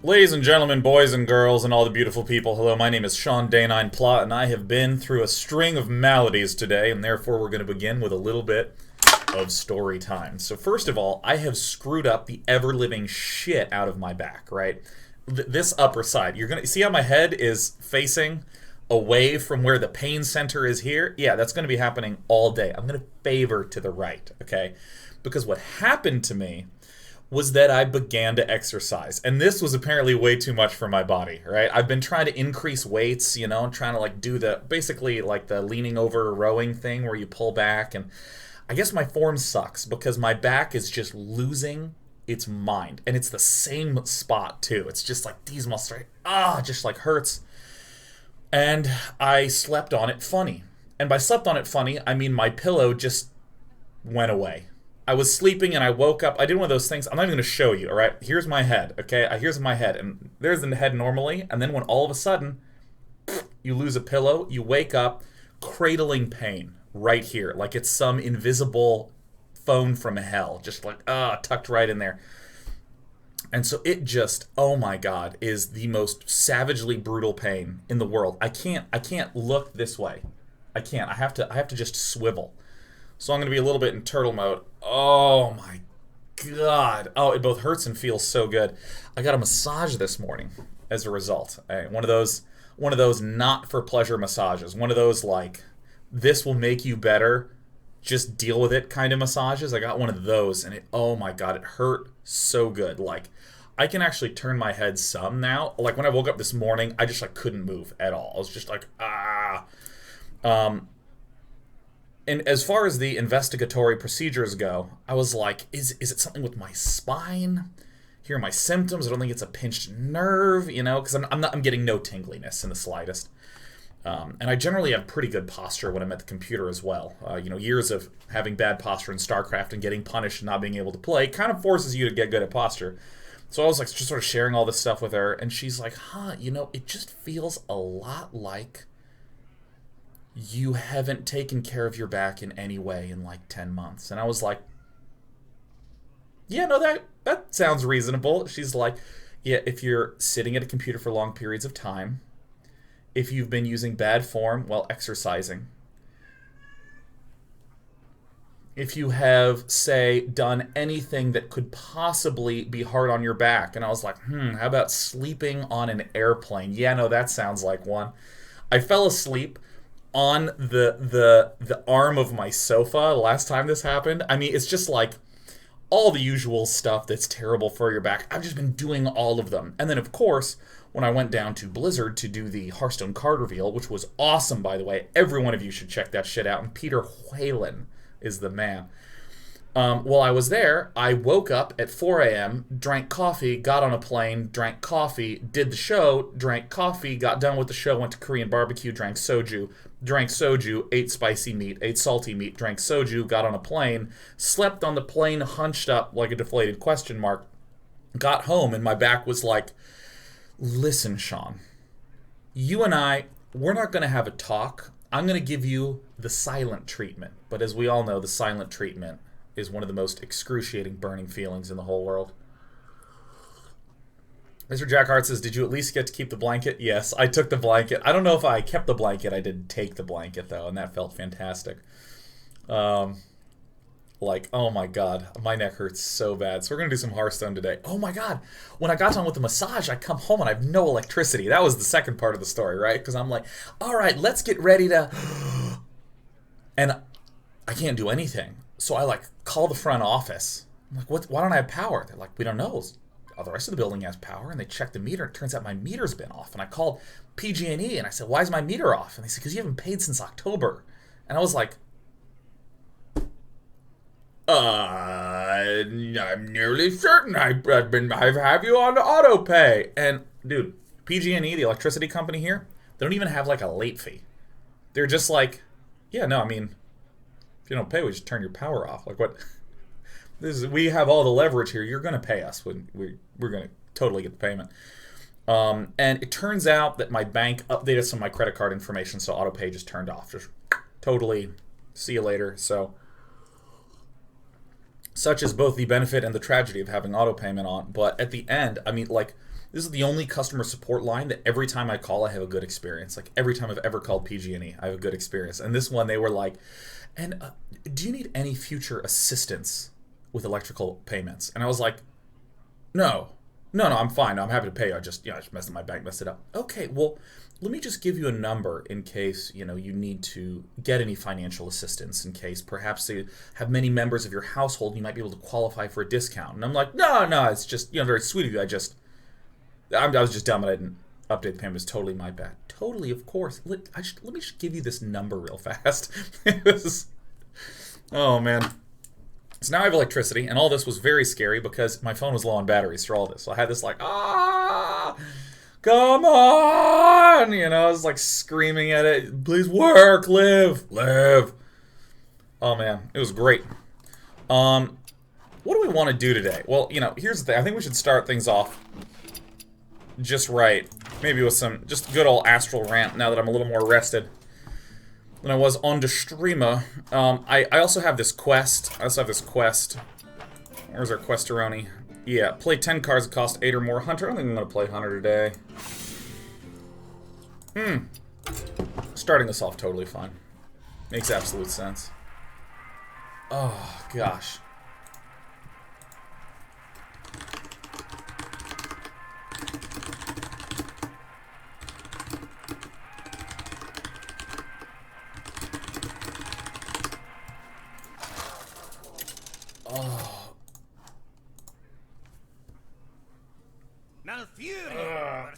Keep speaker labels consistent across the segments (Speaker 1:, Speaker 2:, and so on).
Speaker 1: Ladies and gentlemen, boys and girls, and all the beautiful people, hello, my name is Sean Day9 Plot, and I have been through a string of maladies today, and therefore we're going to begin with a little bit of story time. So first of all, I have screwed up the ever-living shit out of my back, right? This upper side, you're going to see how my head is facing away from where the pain center is here? Yeah, that's going to be happening all day. I'm going to favor to the right, okay? Because what happened to me was that I began to exercise. And this was apparently way too much for my body, right? I've been trying to increase weights, you know, trying to like do the, basically like the leaning over rowing thing where you pull back. And I guess my form sucks because my back is just losing its mind. And it's the same spot too. It's just like these muscles, just like hurts. And I slept on it funny. And by slept on it funny, I mean my pillow just went away. I was sleeping and I woke up. I did one of those things. I'm not even going to show you, all right? Here's my head, okay? Here's my head. And there's the head normally. And then when all of a sudden, you lose a pillow, you wake up cradling pain right here. Like it's some invisible phone from hell. Just like, tucked right in there. And so it just, oh my God, is the most savagely brutal pain in the world. I can't look this way. I can't. I have to just swivel. So I'm going to be a little bit in turtle mode. Oh my God. Oh, it both hurts and feels so good. I got a massage this morning as a result. One of those not for pleasure massages. One of those like, this will make you better, just deal with it kind of massages. I got one of those and oh my God, it hurt so good. Like, I can actually turn my head some now. Like when I woke up this morning, I just like couldn't move at all. I was just like, And as far as the investigatory procedures go, I was like, is it something with my spine? Here are my symptoms. I don't think it's a pinched nerve, you know, because I'm getting no tingliness in the slightest. And I generally have pretty good posture when I'm at the computer as well. Years of having bad posture in StarCraft and getting punished and not being able to play kind of forces you to get good at posture. So I was like just sort of sharing all this stuff with her, and she's like, it just feels a lot like you haven't taken care of your back in any way in like 10 months. And I was like, yeah, no, that sounds reasonable. She's like, yeah, if you're sitting at a computer for long periods of time, if you've been using bad form while exercising, if you have, say, done anything that could possibly be hard on your back. And I was like, how about sleeping on an airplane? Yeah, no, that sounds like one. I fell asleep on the arm of my sofa last time this happened. I mean, it's just like all the usual stuff that's terrible for your back. I've just been doing all of them. And then, of course, when I went down to Blizzard to do the Hearthstone card reveal, which was awesome, by the way. Every one of you should check that shit out. And Peter Whalen is the man. While I was there, I woke up at 4 a.m., drank coffee, got on a plane, drank coffee, did the show, drank coffee, got done with the show, went to Korean barbecue, drank soju, ate spicy meat, ate salty meat, drank soju, got on a plane, slept on the plane, hunched up like a deflated question mark, got home, and my back was like, listen, Sean, you and we're not going to have a talk. I'm going to give you the silent treatment. But as we all know, the silent treatment is one of the most excruciating burning feelings in the whole world. Mr. Jack Hart says, did you at least get to keep the blanket? Yes, I took the blanket. I don't know if I kept the blanket. I didn't take the blanket, though, and that felt fantastic. Oh my God, my neck hurts so bad. So we're going to do some Hearthstone today. Oh my God, when I got done with the massage, I come home and I have no electricity. That was the second part of the story, right? Because I'm like, all right, let's get ready to... And I can't do anything. So I call the front office. I'm like, why don't I have power? They're like, we don't know. Oh, the rest of the building has power. And they check the meter. It turns out my meter's been off. And I called PG&E and I said, why is my meter off? And they said, because you haven't paid since October. And I was like, I'm nearly certain I have you on auto pay. And dude, PG&E, the electricity company here, they don't even have like a late fee. They're just like, yeah, no, I mean, if you don't pay, we just turn your power off. Like what? We have all the leverage here. You're going to pay us. We're going to totally get the payment. And it turns out that my bank updated some of my credit card information, so auto pay just turned off. Just totally, see you later. So such is both the benefit and the tragedy of having auto payment on. But at the end, I mean, like, This is the only customer support line that every time I call, I have a good experience. Like, every time I've ever called PG&E, I have a good experience. And this one, they were like, and do you need any future assistance with electrical payments? And I was like, no, I'm fine. I'm happy to pay you. I just messed up my bank, messed it up. Okay, well, let me just give you a number in case, you need to get any financial assistance, in case perhaps they have many members of your household and you might be able to qualify for a discount. And I'm like, no, it's just, very sweet of you. I was just dumb and I didn't update the payment. It was totally my bad. Totally, of course. Let me just give you this number real fast. Oh, man. So now I have electricity, and all this was very scary because my phone was low on batteries through all this. So I had this like, come on! I was like screaming at it, please work, live. Oh man, it was great. What do we want to do today? Well, here's the thing. I think we should start things off just right. Maybe with some just good old Astral ramp now that I'm a little more rested than I was on the streamer. I also have this quest. Where's our questeroni? Yeah, play 10 cards that cost 8 or more. Hunter, I don't think I'm going to play Hunter today. Starting this off totally fine. Makes absolute sense. Oh, gosh.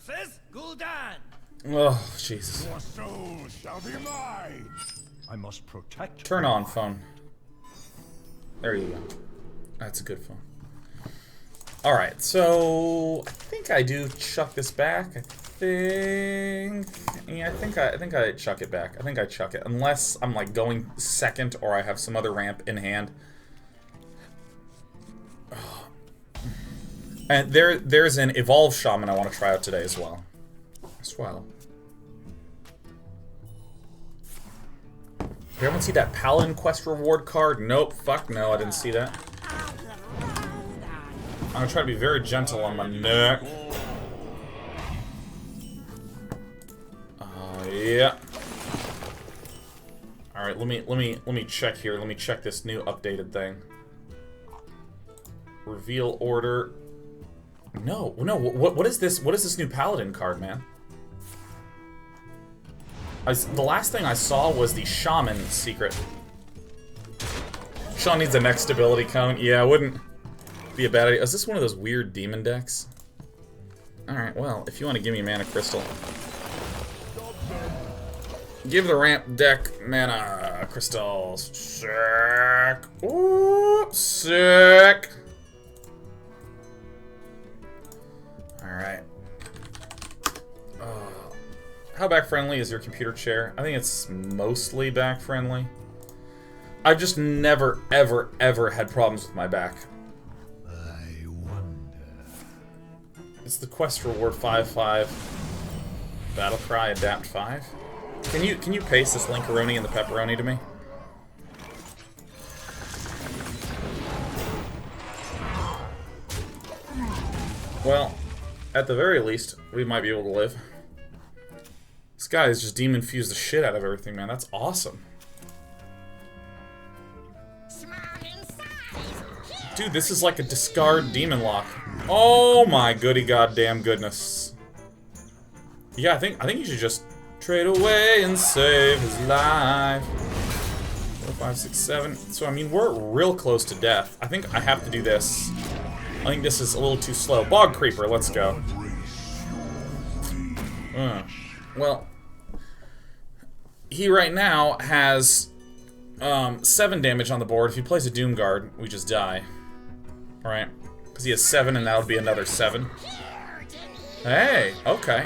Speaker 2: Versus Gul'dan.
Speaker 1: Oh, Jesus.
Speaker 3: Your soul shall be mine. I must protect.
Speaker 1: Turn on phone. There you go. That's a good phone. Alright, so I think I do chuck this back. I think I chuck it back. I think I chuck it. Unless I'm like going second or I have some other ramp in hand. And there's an Evolve Shaman I want to try out today as well. You haven't seen that Paladin quest reward card? Nope. Fuck no, I didn't see that. I'm gonna try to be very gentle on my neck. Yeah. All right, let me check here. Let me check this new updated thing. Reveal order. No. What is this? What is this new Paladin card, man? The last thing I saw was the Shaman secret. Sean needs a next stability cone. Yeah, it wouldn't be a bad idea. Is this one of those weird demon decks? Alright, well, if you want to give me a mana crystal. Give the ramp deck mana crystals. Sick. Ooh, sick. Alright. How back friendly is your computer chair? I think it's mostly back friendly. I've just never, ever had problems with my back.
Speaker 3: I wonder.
Speaker 1: It's the quest reward 5/5. Battle cry adapt 5. Can you paste this linkaroni and the pepperoni to me? Well, at the very least, we might be able to live. This guy has just demon fused the shit out of everything, man. That's awesome. Dude, this is like a discard demon lock. Oh my goody goddamn goodness. Yeah, I think you should just trade away and save his life. 4, 5, 6, 7. So I mean, we're real close to death. I think I have to do this. I think this is a little too slow. Bog Creeper, let's go. Well, he right now has 7 damage on the board. If he plays a Doom Guard, we just die. Alright? Because he has 7 and that would be another 7. Hey! Okay,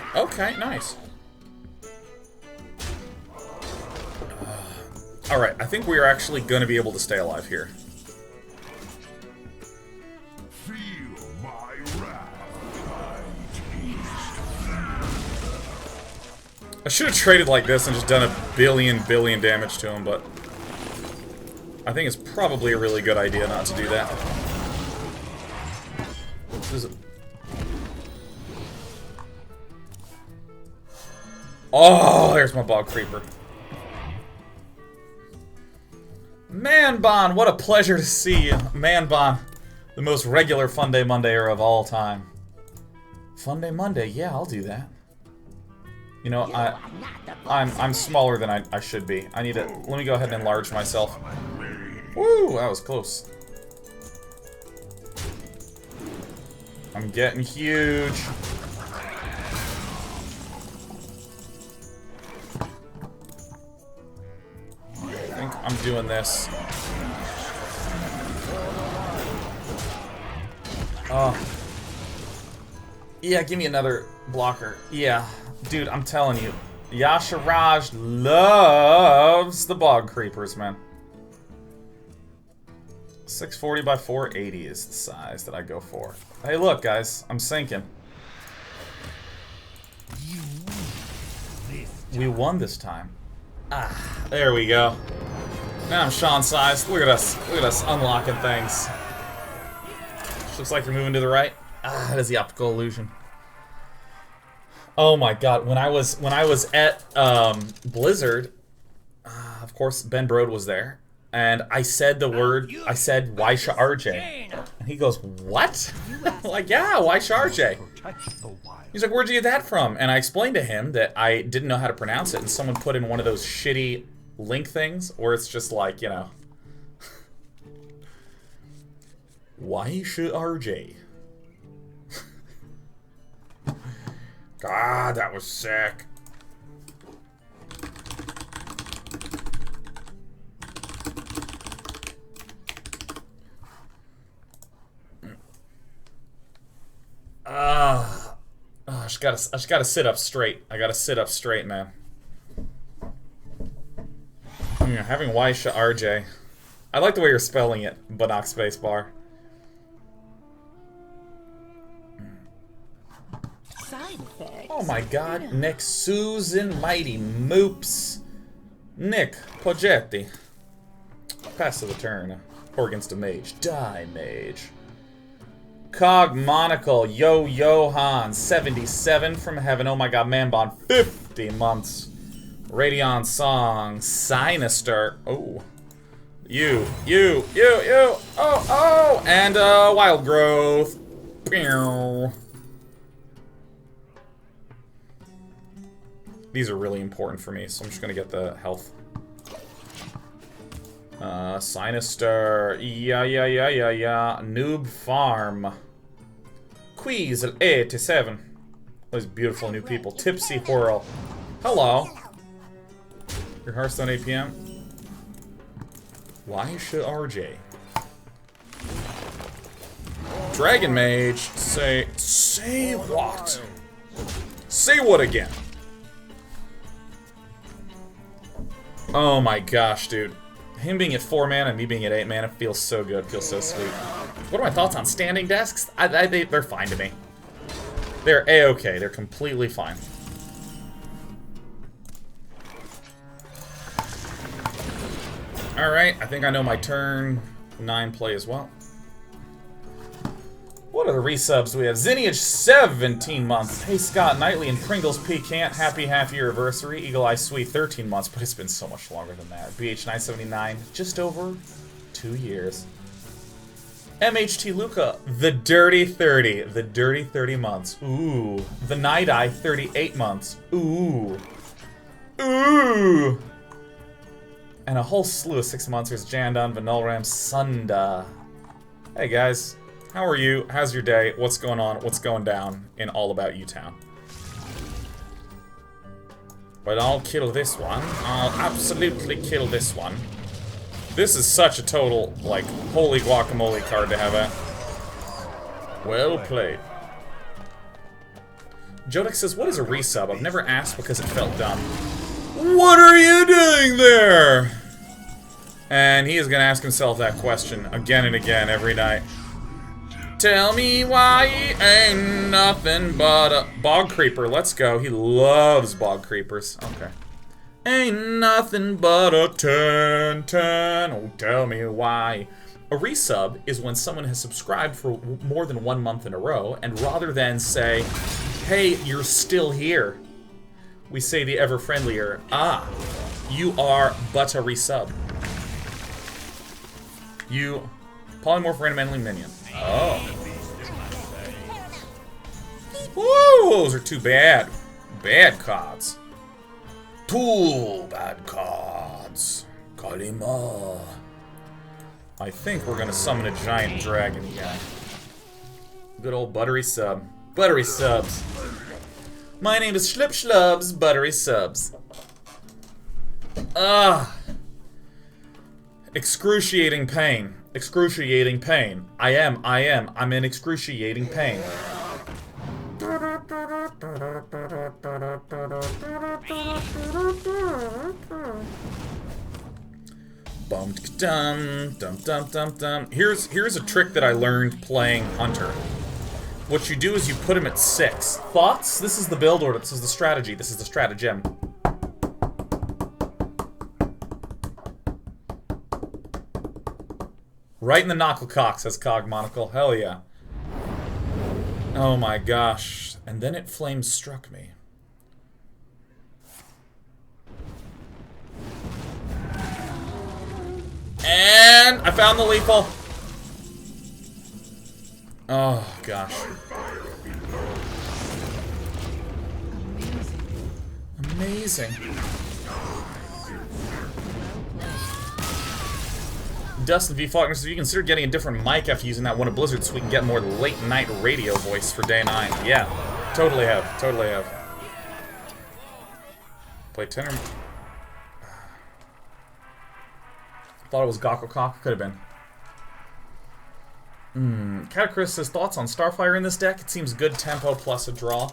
Speaker 1: nice. Alright, I think we are actually going to be able to stay alive here. I should have traded like this and just done a billion damage to him, but I think it's probably a really good idea not to do that. Oh, there's my bog creeper. Man-Bon, what a pleasure to see you. Man-Bon, the most regular Fun Day Mondayer of all time. Fun Day Monday, yeah, I'll do that. You know, I'm smaller than I should be. I need to, let me go ahead and enlarge myself. Woo, that was close. I'm getting huge. I think I'm doing this. Oh. Yeah, give me another blocker. Yeah. Dude, I'm telling you. Yasharaj loves the bog creepers, man. 640 by 480 is the size that I go for. Hey, look, guys. I'm sinking. We won this time. Ah, there we go. Now I'm Sean sized. Look at us. Look at us unlocking things. Looks like you're moving to the right. Ah, that is the optical illusion. Oh my god, when I was at Blizzard, of course Ben Brode was there, and I said the word, I said Waisha RJ, and he goes, what? Like, yeah, Waisha RJ. He's like, where'd you get that from? And I explained to him that I didn't know how to pronounce it, and someone put in one of those shitty link things where it's just like, you know, Waisha RJ. God, that was sick. I just gotta sit up straight. I gotta sit up straight, man. Yeah, having Waisha RJ. I like the way you're spelling it, Bannock spacebar. Oh my god, Nick Susan Mighty Moops. Nick Pogetti. Pass to the turn. Or against a mage. Die, mage. Cog Monocle. Yo Johan. 77 from heaven. Oh my god, Man-Bon. 50 months. Radion Song. Sinister. Oh. You. Oh. And Wild Growth. Pew. These are really important for me, so I'm just gonna get the health. Sinister. Yeah. Noob Farm. Quiz 87. Those beautiful new people. Tipsy Whirl. Hello. Your Hearthstone APM. Waisha RJ. Dragon Mage. Say what? Say what again? Oh my gosh, dude. Him being at 4 mana and me being at 8 mana feels so good, feels so sweet. What are my thoughts on standing desks? They're fine to me. They're A-okay, they're completely fine. Alright, I think I know my turn 9 play as well. What are the resubs we have? Zinniage, 17 months. Hey Scott, Knightley and Pringles Pecant, happy half-year anniversary. Eagle Eye Sweet, 13 months, but it's been so much longer than that. BH979, just over 2 years. MHT Luca, the Dirty 30. The Dirty 30 months. Ooh. The Night Eye, 38 months. Ooh. Ooh. And a whole slew of 6 monsters. Jandon, Vanilram, Sunda. Hey guys. How are you? How's your day? What's going on? What's going down in All About You Town? But I'll kill this one. I'll absolutely kill this one. This is such a total, like, holy guacamole card to have a. Well played. Jodek says, what is a resub? I've never asked because it felt dumb. What are you doing there? And he is going to ask himself that question again and again every night. Tell me why he ain't nothing but a bog creeper. Let's go. He loves bog creepers. Okay. Ain't nothing but a 10-10. Oh, tell me why. A resub is when someone has subscribed for more than 1 month in a row, and rather than say, hey, you're still here, We say the ever friendlier. Ah, you are but a resub. You polymorph random enemy minion. Oh. Whoa, those are too bad. Bad cards. Two bad cards. Kalima. I think we're gonna summon a giant dragon again. Good old buttery sub. Buttery subs. My name is Schlip Schlubs, buttery subs. Excruciating pain. Excruciating pain. I'm in excruciating pain. Bum dum dum dum dum dum. Here's a trick that I learned playing Hunter. What you do is you put him at 6. Thoughts? This is the build order. This is the strategy. This is the stratagem. Right in the knucklecock, says Cog Monocle. Hell yeah. Oh my gosh. And then it flame struck me. And I found the lethal. Oh gosh. Amazing. Dustin V. Faulkner says, if you consider getting a different mic after using that one of Blizzard so we can get more late night radio voice for day 9. Yeah, totally have. Totally have. Play 10 or... Thought it was Gokkocock. Could have been. Catacris says, thoughts on Starfire in this deck? It seems good tempo plus a draw.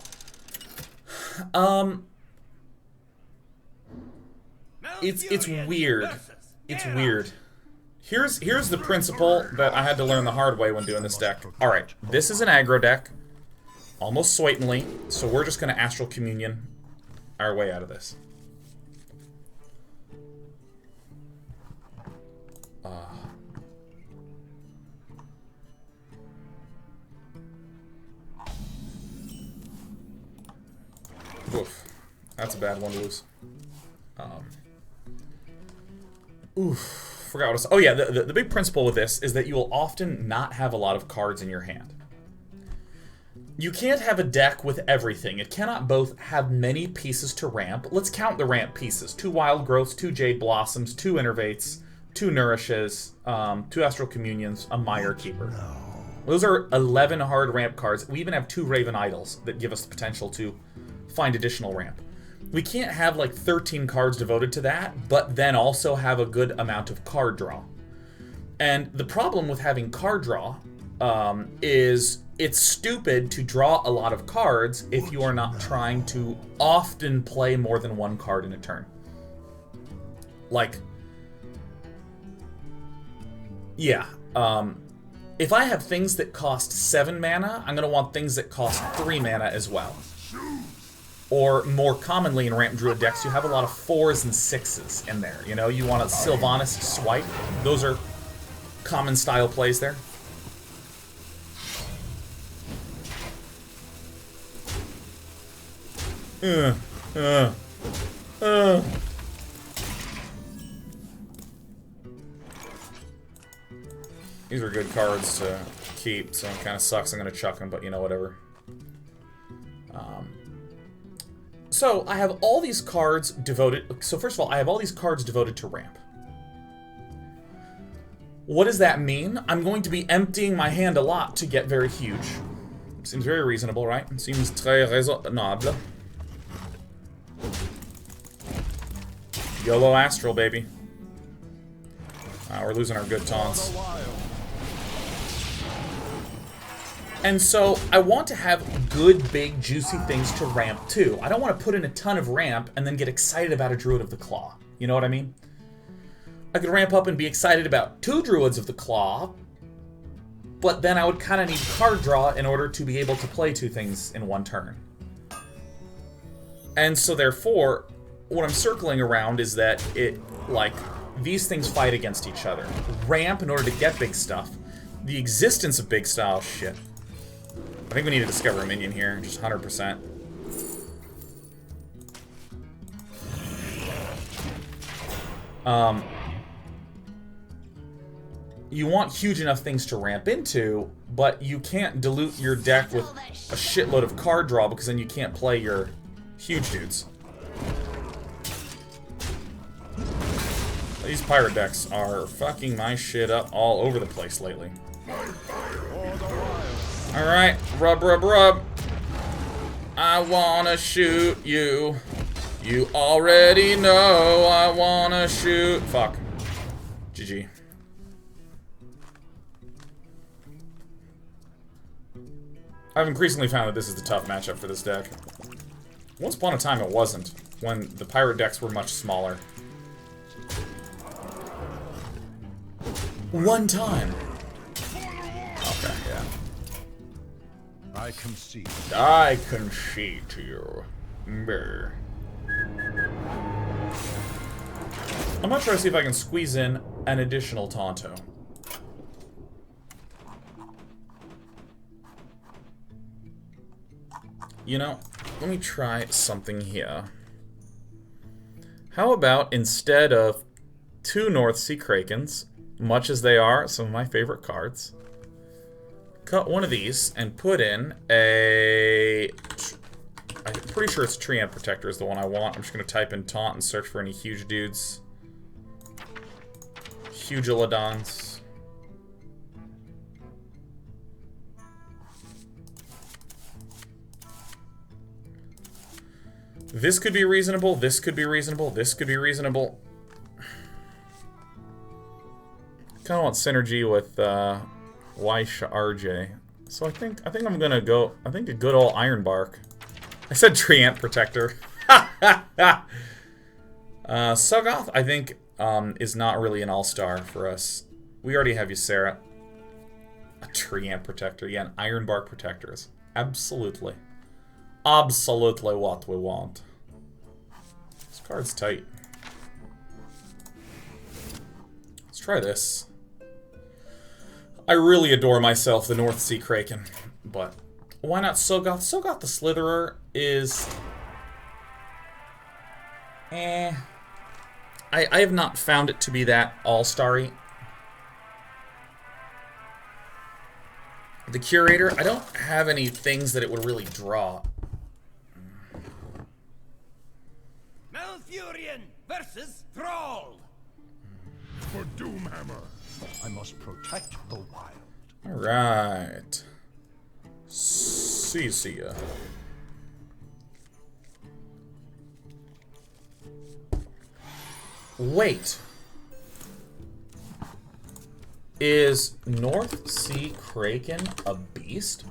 Speaker 1: It's weird. It's weird. Here's the principle that I had to learn the hard way when doing this deck. Alright, this is an aggro deck. Almost certainly. So we're just going to Astral Communion our way out of this. Oof. That's a bad one to lose. Oof. Forgot what I was... Oh yeah, the big principle with this is that you will often not have a lot of cards in your hand. You can't have a deck with everything. It cannot both have many pieces to ramp. Let's count the ramp pieces. 2 Wild Growths, 2 Jade Blossoms, 2 Innervates, 2 Nourishes, 2 Astral Communions, a Mire Keeper. Those are 11 hard ramp cards. We even have 2 Raven Idols that give us the potential to find additional ramp. We can't have like 13 cards devoted to that, but then also have a good amount of card draw. And the problem with having card draw is it's stupid to draw a lot of cards if you are not trying to often play more than 1 card in a turn. Like, yeah, if I have things that cost 7 mana, I'm going to want things that cost 3 mana as well. Or more commonly in Ramp Druid decks, you have a lot of 4s and 6s in there. You know, you want a Sylvanas Swipe. Those are common style plays there. These are good cards to keep, so it kind of sucks. I'm going to chuck them, but you know, whatever. So, I have all these cards devoted... So, first of all, I have all these cards devoted to ramp. What does that mean? I'm going to be emptying my hand a lot to get very huge. Seems very reasonable, right? It seems très raisonnable. YOLO Astral, baby. We're losing our good taunts. And so, I want to have good, big, juicy things to ramp too. I don't want to put in a ton of ramp and then get excited about a Druid of the Claw. You know what I mean? I could ramp up and be excited about 2 Druids of the Claw, but then I would kind of need card draw in order to be able to play 2 things in 1 turn. And so therefore, what I'm circling around is that these things fight against each other. Ramp in order to get big stuff. The existence of big style shit. I think we need to discover a minion here, just 100%. You want huge enough things to ramp into, but you can't dilute your deck with a shitload of card draw because then you can't play your huge dudes. These pirate decks are fucking my shit up all over the place lately. Alright, rub, rub, rub. I wanna shoot you. You already know I wanna shoot. Fuck. GG. I've increasingly found that this is the tough matchup for this deck. Once upon a time it wasn't, when the pirate decks were much smaller. One time. Okay, yeah.
Speaker 3: I concede.
Speaker 1: I concede to you. Brr. I'm gonna try to see if I can squeeze in an additional Tonto. You know, let me try something here. How about instead of 2 North Sea Krakens, much as they are some of my favorite cards, cut one of these and put in a... I'm pretty sure it's Treant Protector is the one I want. I'm just going to type in Taunt and search for any huge dudes. Huge Illidan's. This could be reasonable, this could be reasonable, this could be reasonable. Kinda want synergy with Weish RJ. So I think I'm gonna go a good old Ironbark. I said Treant Protector. Suggoth, I think, is not really an all-star for us. We already have Ysera. A Treant Protector, yeah, an Ironbark Protector is absolutely what we want. This card's tight. Let's try this. I really adore myself the North Sea Kraken, but why not Soggoth? Soggoth the Slitherer is... I have not found it to be that all-starry. The Curator, I don't have any things that it would really draw.
Speaker 2: Malfurion versus Thrall.
Speaker 3: For Doomhammer, I must protect the wild.
Speaker 1: Alright. See ya. Wait. Is North Sea Kraken a beast?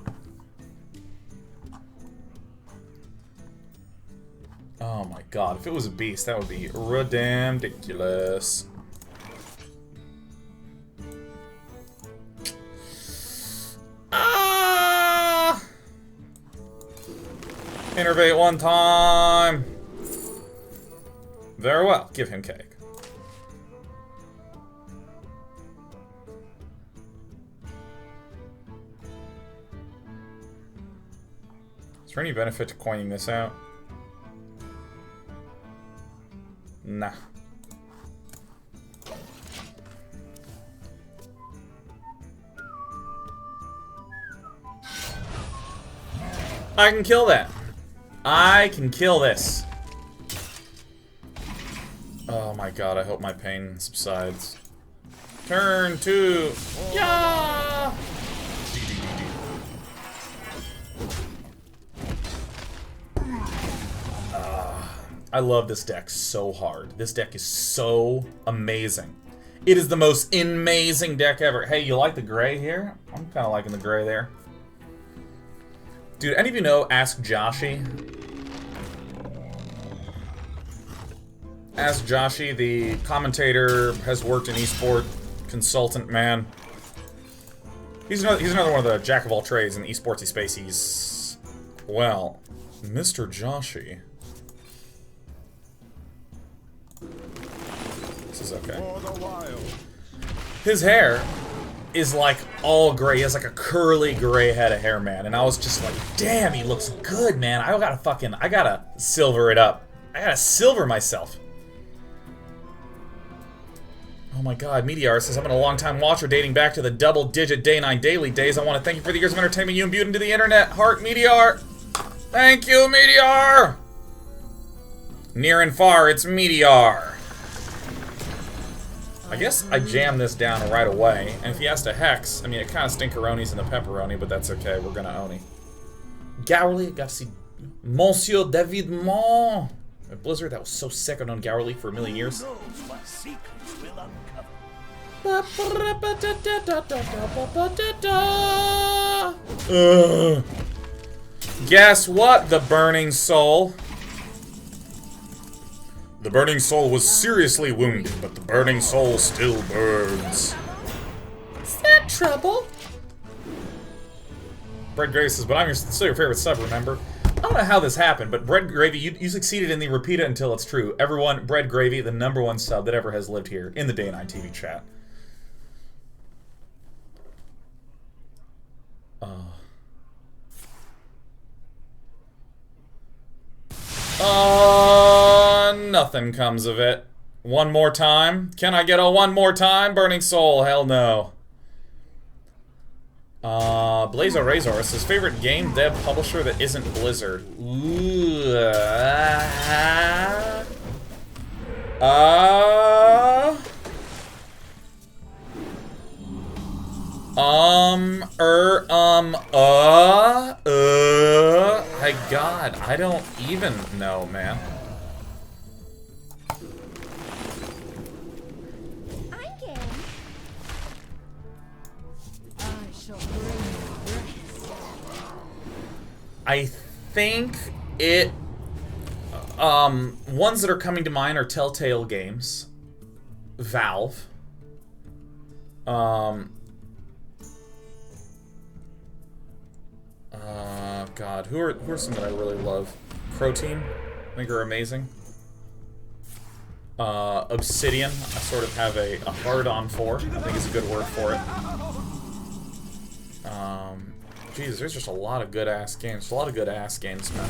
Speaker 1: Oh my god, if it was a beast, that would be ridiculous. Ah! Innervate one time. Very well, give him cake. Is there any benefit to coining this out? Nah. I can kill that. I can kill this. Oh my god, I hope my pain subsides. Turn 2. Yeah! I love this deck so hard. This deck is so amazing. It is the most amazing deck ever. Hey, you like the gray here? I'm kind of liking the gray there. Dude, any of you know Ask Joshi? Ask Joshi, the commentator, has worked in esport, consultant, man. He's another one of the jack of all trades in the esportsy space. He's, well, Mr. Joshi. This is okay. His hair is like all gray. He has like a curly gray head of hair, man. And I was just like, damn, he looks good, man. I gotta silver it up. I gotta silver myself. Oh my god, Meteor says, I've been a long-time watcher dating back to the double-digit Day 9 daily days. I want to thank you for the years of entertainment you imbued into the internet. Heart, Meteor! Thank you, Meteor! Near and far, it's Meteor. I guess I jammed this down right away. And if he has to hex, I mean, it kind of stinkeronis in the pepperoni, but that's okay. We're gonna Oni. Gowerly, I got to see Monsieur David Mon. At Blizzard, that was so sick. I've known Gowerly for a million years.
Speaker 2: Who knows what secrets will uncover?
Speaker 1: Guess what, the Burning Soul? The Burning Soul was seriously wounded, but the Burning Soul still burns. Is that trouble? Bread Gravy says, but I'm still your favorite sub, remember? I don't know how this happened, but Bread Gravy, you succeeded in the repeat it until it's true. Everyone, Bread Gravy, the #1 sub that ever has lived here in the Day 9 TV chat. Nothing comes of it. One more time? Can I get a one more time? Burning Soul, hell no. Blazer Razor, it's his favorite game dev publisher that isn't Blizzard. Ooh. My God, I don't even know, man.
Speaker 4: I'm game. I shall bring you rest.
Speaker 1: I think it... ones that are coming to mind are Telltale Games. Valve. God, who are some that I really love? Crow Team, I think are amazing. Obsidian, I sort of have a hard-on for. I think is a good word for it. Jeez, there's just a lot of good-ass games. A lot of good-ass games, man.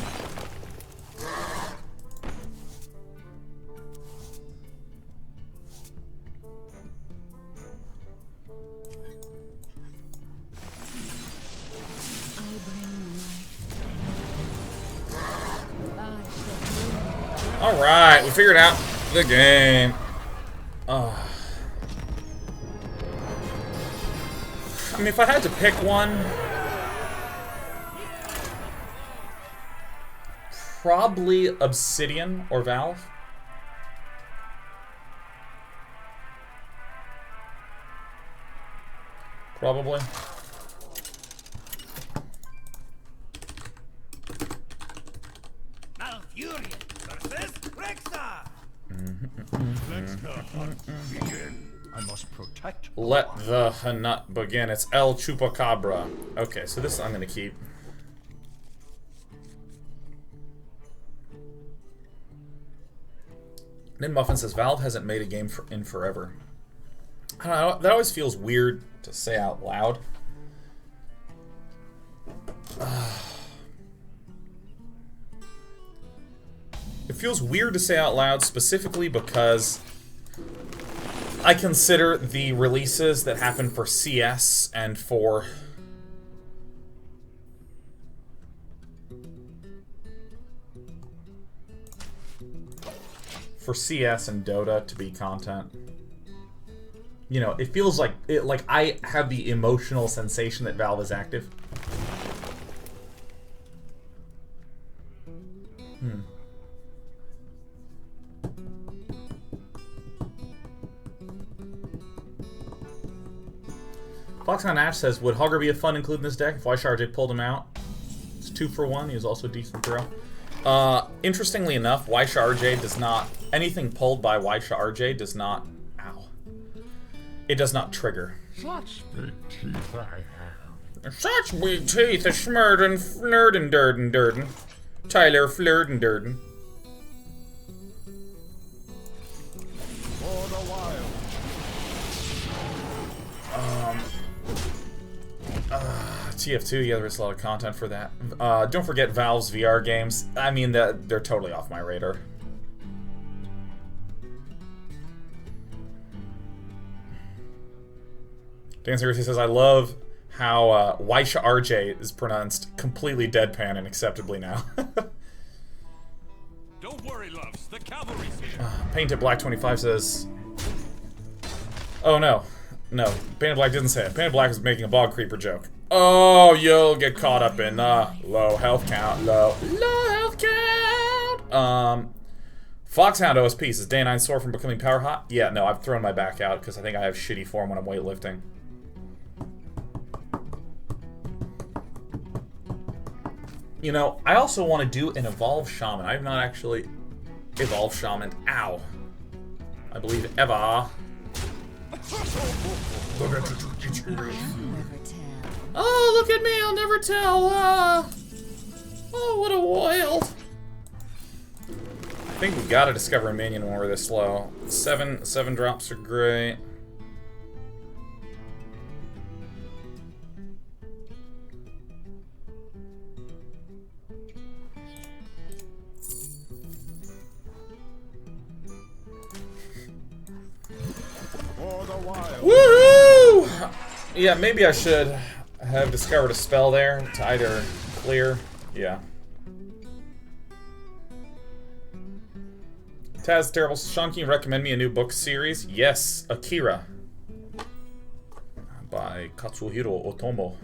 Speaker 1: Alright, we figured out the game. I mean, if I had to pick one, probably Obsidian or Valve. Probably.
Speaker 3: I must protect.
Speaker 1: Let the nut begin. It's El Chupacabra. Okay, so this I'm gonna keep. Nin Muffin says Valve hasn't made a game in forever. I don't know. That always feels weird to say out loud. It feels weird to say out loud specifically because I consider the releases that happen for CS and for CS and Dota to be content. You know, it feels like I have the emotional sensation that Valve is active. Foxconn Ash says, would Hogger be a fun include in this deck if YSharJ pulled him out? It's 2 for 1. He was also a decent throw. Interestingly enough, YSharJ does not... Anything pulled by YSharJ does not... Ow. It does not trigger.
Speaker 3: Such big teeth I have.
Speaker 1: Such big teeth, a schmurden, fnurden, durden, durden. Tyler Flirden, durden.
Speaker 3: For the wild.
Speaker 1: TF2, yeah, there's a lot of content for that. Don't forget Valve's VR games. I mean, they're totally off my radar. Dancer says, I love how Waisha RJ is pronounced completely deadpan and acceptably now.
Speaker 3: Don't worry, loves. The cavalry's here.
Speaker 1: Painted Black 25 says, oh no. No, Painted Black didn't say it. Painted Black was making a bog creeper joke. Oh, you'll get caught up in low health count. Low health count. Foxhound OSP says, Day 9 sore from becoming power hot. Yeah, no, I've thrown my back out because I think I have shitty form when I'm weightlifting. You know, I also want to do an Evolve Shaman. I have not actually Evolve Shaman. Ow. I believe ever. Oh, look at me, I'll never tell. Oh, what a wild. I think we gotta discover a minion when we're this slow. Seven drops are great. Woohoo! Yeah, maybe I should have discovered a spell there to either clear. Yeah. Taz Terrible. Sean, can you recommend me a new book series? Yes, Akira. By Katsuhiro Otomo.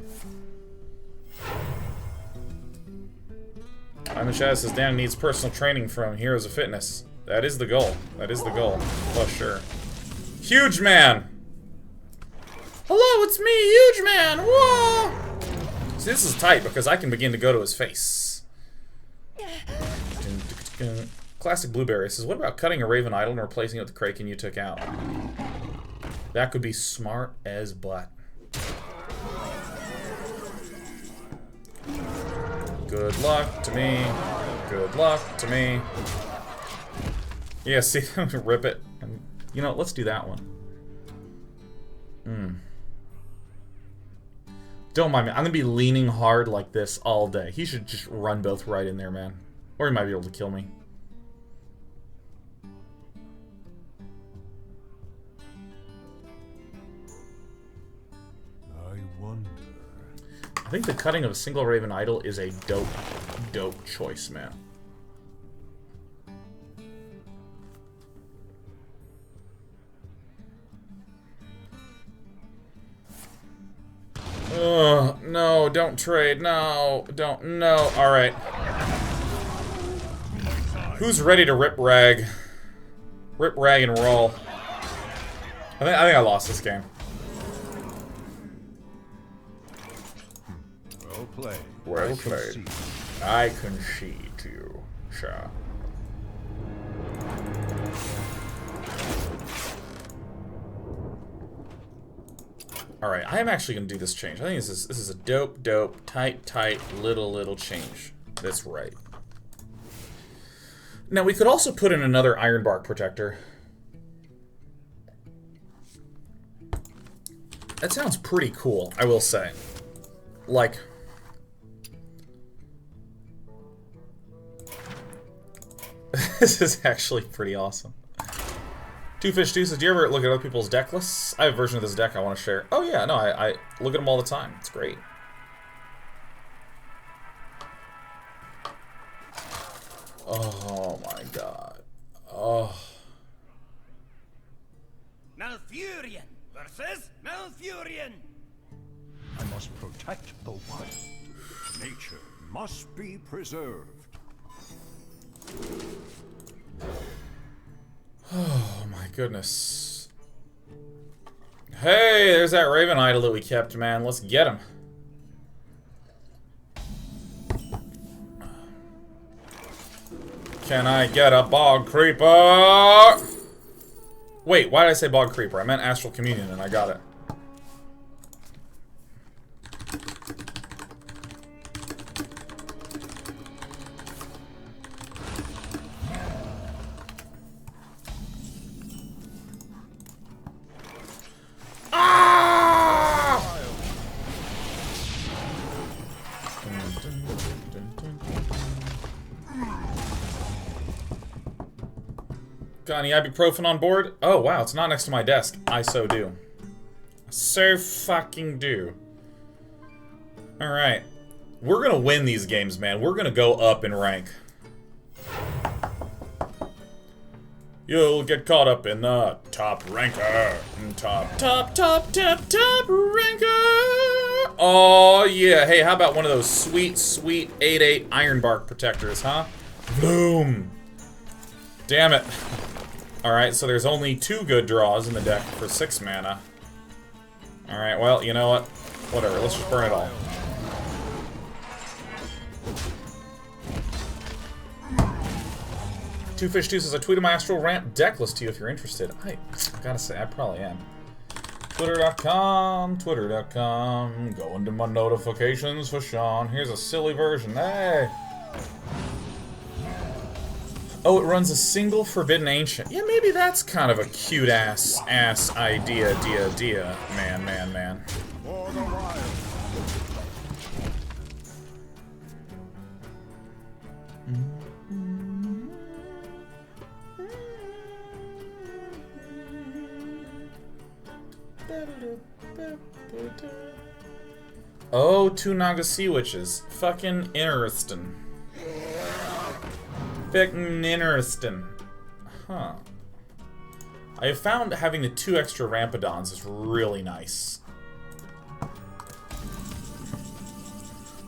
Speaker 1: I'm Chaz says Dan needs personal training from Heroes of Fitness. That is the goal. That is the goal. For sure. Huge man! Hello, it's me, Huge Man! Whoa! See, this is tight because I can begin to go to his face. Classic Blueberry says, what about cutting a Raven Idol and replacing it with the Kraken you took out? That could be smart as butt. Good luck to me. Good luck to me. Yeah, see, rip it. You know, let's do that one. Don't mind me. I'm gonna be leaning hard like this all day. He should just run both right in there, man. Or he might be able to kill me.
Speaker 3: I wonder.
Speaker 1: I think the cutting of a single Raven Idol is a dope choice, man. No, don't trade. No, don't. No. Alright. Who's ready to rip rag? Rip rag and roll. I think I lost this game.
Speaker 3: Well played.
Speaker 1: Well played. I concede to you, sure. Alright, I am actually going to do this change. I think this is a dope, tight, little change. That's right. Now, we could also put in another Ironbark Protector. That sounds pretty cool, I will say. Like... this is actually pretty awesome. Two Fish Deuces, do you ever look at other people's deck lists? I have a version of this deck I want to share. Oh yeah, no, I look at them all the time. It's great. Oh my god. Oh.
Speaker 2: Malfurion versus Malfurion.
Speaker 3: I must protect the wild. Nature must be preserved.
Speaker 1: Oh my goodness. Hey, there's that Raven Idol that we kept, man. Let's get him. Can I get a Bog Creeper? Wait, why did I say Bog Creeper? I meant Astral Communion and I got it. Got any ibuprofen on board? Oh, wow, it's not next to my desk. I so do. So fucking do. Alright. We're gonna win these games, man. We're gonna go up in rank. You'll get caught up in the top ranker. Top ranker. Oh, yeah. Hey, how about one of those sweet, sweet 8/8 Ironbark protectors, huh? Boom. Damn it. Alright, so there's only 2 good draws in the deck for 6 mana. Alright, well, you know what? Whatever, let's just burn it all. Two Fish 2 says, I tweeted my Astral ramp deck list to you if you're interested. I gotta say, I probably am. Twitter.com, go into my notifications for Sean. Here's a silly version. Hey! Oh, it runs a single Forbidden Ancient. Yeah, maybe that's kind of a cute-ass idea, man.
Speaker 3: For the wild.
Speaker 1: Oh, 2 Naga Sea Witches. Fucking interesting. Fucking interesting. Huh. I have found having the 2 extra Rampadons is really nice.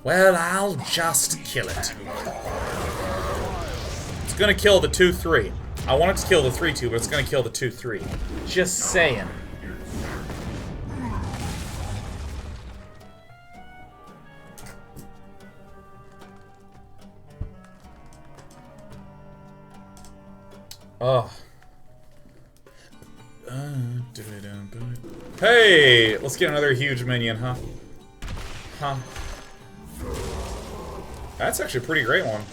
Speaker 1: Well, I'll just kill it. It's gonna kill the 2/3. I want it to kill the 3/2, but it's gonna kill the 2/3. Just saying. Oh. Hey! Let's get another huge minion, huh? Huh. That's actually a pretty great one.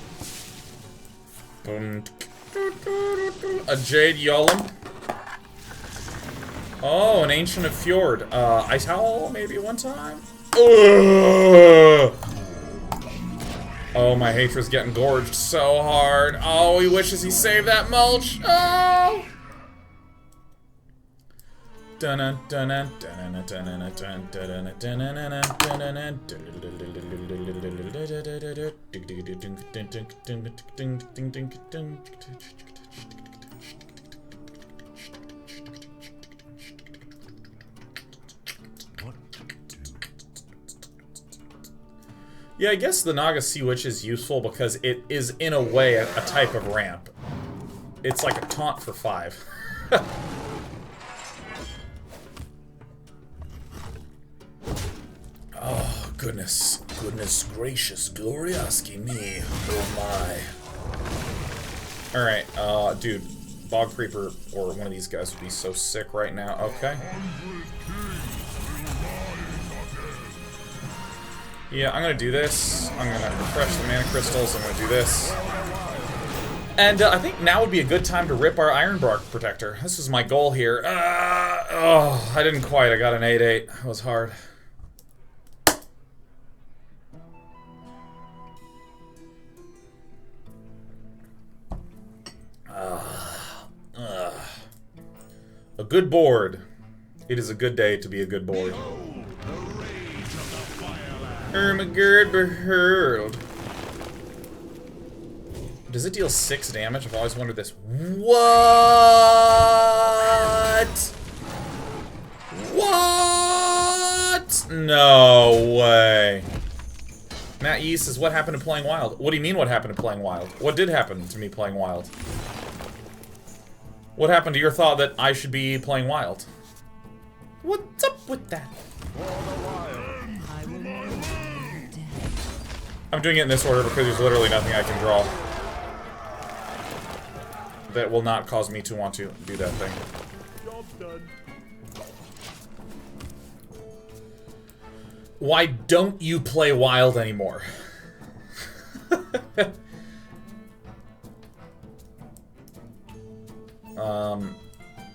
Speaker 1: A Jade Yolem. Oh, an Ancient of Fjord. Ice Howl, maybe one time? Ugh! Oh, my Hatred's getting gorged so hard. Oh, he wishes he saved that mulch. Oh! Yeah, I guess the Naga Sea Witch is useful because it is, in a way, a type of ramp. It's like a taunt for 5. Oh, goodness. Goodness gracious, glorioski me. Oh my. Alright, dude. Bog Creeper or one of these guys would be so sick right now. Okay. Yeah, I'm gonna do this. I'm gonna refresh the mana crystals. I'm gonna do this. And I think now would be a good time to rip our Ironbark Protector. This is my goal here. Oh, I didn't quite. I got an 8/8. That was hard. A good board. It is a good day to be a good board. Ermagerd Behurled. Does it deal 6 damage? I've always wondered this. What? What? No way. Matt Yee says, what happened to playing Wild? What do you mean what happened to playing Wild? What did happen to me playing Wild? What happened to your thought that I should be playing Wild? What's up with that? I'm doing it in this order because there's literally nothing I can draw that will not cause me to want to do that thing.
Speaker 3: Job done.
Speaker 1: Why don't you play Wild anymore?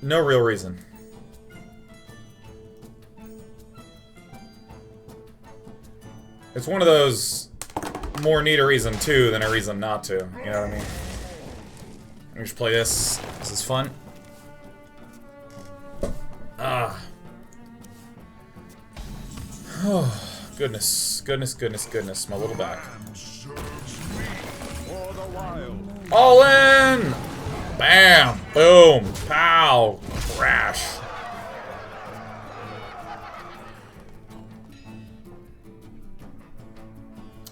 Speaker 1: No real reason. It's one of those more need a reason to than a reason not to. You know what I mean? Let me just play this. This is fun. Ah. Oh, goodness, goodness, goodness, goodness, my little back. All in! Bam! Boom! Pow! Crash!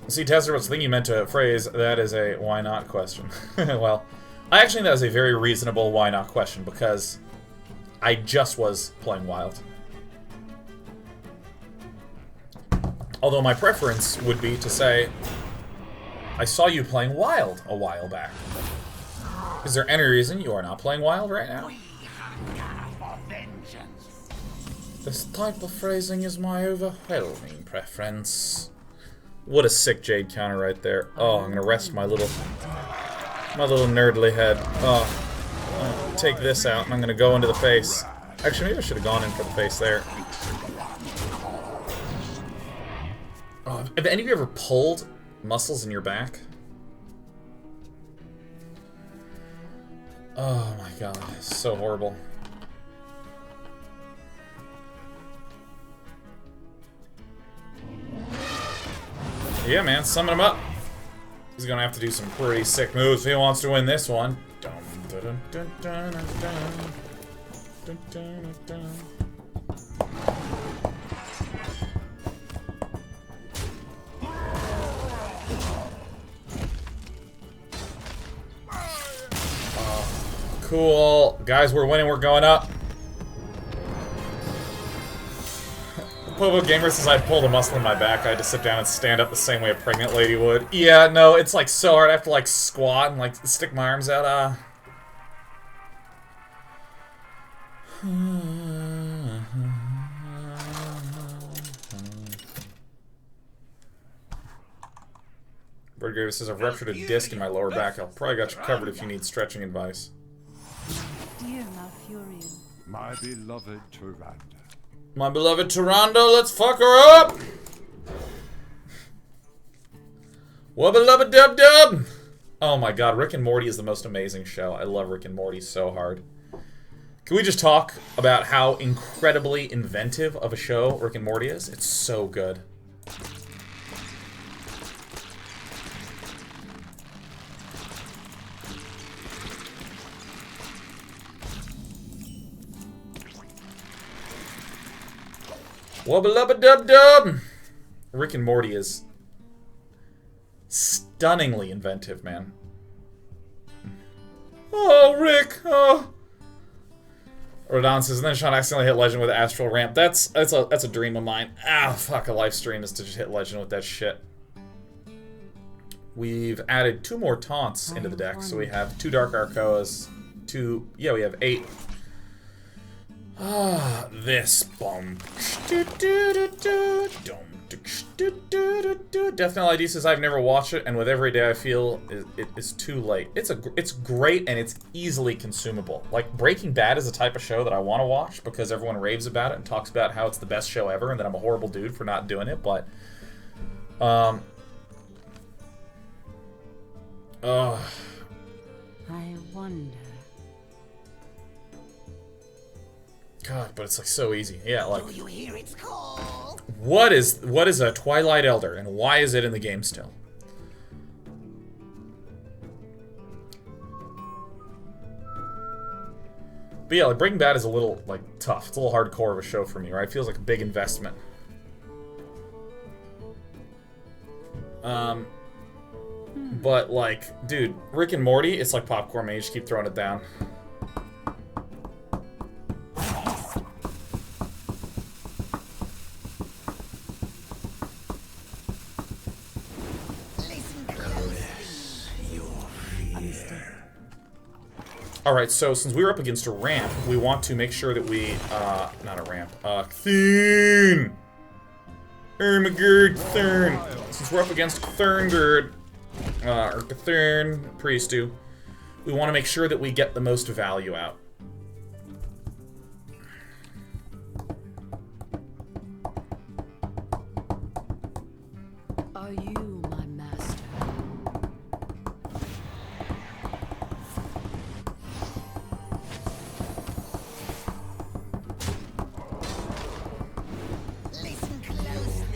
Speaker 1: See, Tester, what's the thing you meant to phrase? That is a why not question. Well, I actually think that is a very reasonable why not question because I just was playing Wild. Although my preference would be to say, I saw you playing Wild a while back. Is there any reason you are not playing Wild right now? This type of phrasing is my overwhelming preference. What a sick Jade counter right there. Oh, I'm gonna rest my little nerdly head. Oh, take this out, and I'm gonna go into the face. Actually, maybe I should have gone in for the face there. Oh, have any of you ever pulled muscles in your back? Oh my god, it's so horrible. Yeah, man, summon him up. He's gonna have to do some pretty sick moves if he wants to win this one. Dun, dun, dun, dun, dun, dun. Dun, dun, dun, dun. Cool. Guys, we're winning, we're going up. Povo Gamer says I pulled a muscle in my back. I had to sit down and stand up the same way a pregnant lady would. Yeah, no, it's like so hard. I have to like squat and like stick my arms out. Birdgrave says I've ruptured a disc in my lower back. I'll probably got you covered if you need stretching advice.
Speaker 4: Dear Malfurion.
Speaker 3: My beloved Tyrande.
Speaker 1: My beloved Tyrande, let's fuck her up! Wubba lubba dub dub! Oh my god, Rick and Morty is the most amazing show. I love Rick and Morty so hard. Can we just talk about how incredibly inventive of a show Rick and Morty is? It's so good. Wubba lubba dub dub! Rick and Morty is stunningly inventive, man. Oh, Rick! Oh! Rodon says, and then Sean accidentally hit Legend with Astral Ramp. That's a dream of mine. Ah, fuck, a live stream is to just hit Legend with that shit. We've added 2 more taunts into the deck, so we have 2 Dark Arcoas, 2... Yeah, we have 8. Ah, this bomb. Death Knell ID says I've never watched it, and with every day I feel it is too late. It's great and it's easily consumable. Like Breaking Bad is the type of show that I want to watch because everyone raves about it and talks about how it's the best show ever and that I'm a horrible dude for not doing it. But
Speaker 4: I wonder.
Speaker 1: God, but it's like so easy. Yeah, like.
Speaker 2: Do you hear its call?
Speaker 1: What is a Twilight Elder and why is it in the game still? But yeah, like Breaking Bad is a little like tough. It's a little hardcore of a show for me, right? It feels like a big investment. But like, dude, Rick and Morty, it's like popcorn, man. You just keep throwing it down. Alright, so since we were up against a ramp, we want to make sure that we, not a ramp, Thune! Ermagerd Thurn! Since we're up against Thurngerd, or Thurn, Priestu, we want to make sure that we get the most value out.
Speaker 4: Are you my master?
Speaker 2: Listen closely.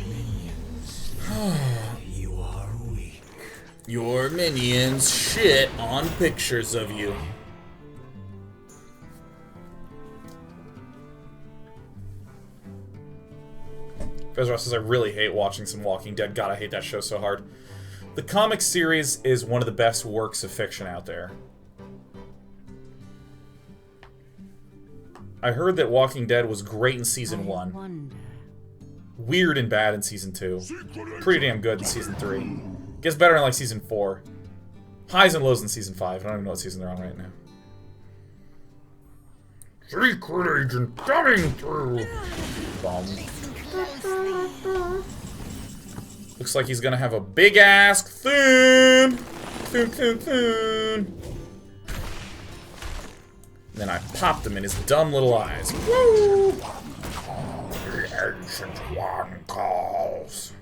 Speaker 1: Your minions shit on pictures of you. Bezros says, I really hate watching some Walking Dead. God, I hate that show so hard. The comic series is one of the best works of fiction out there. I heard that Walking Dead was great in Season 1. Weird and bad in Season 2. Pretty damn good in Season 3. Gets better in, like, Season 4. Highs and lows in Season 5. I don't even know what season they're on right now. Secret agent coming through! Bomb. Looks like he's gonna have a big-ass thun! Thun. Then I popped him in his dumb little eyes. Woo! The ancient one calls.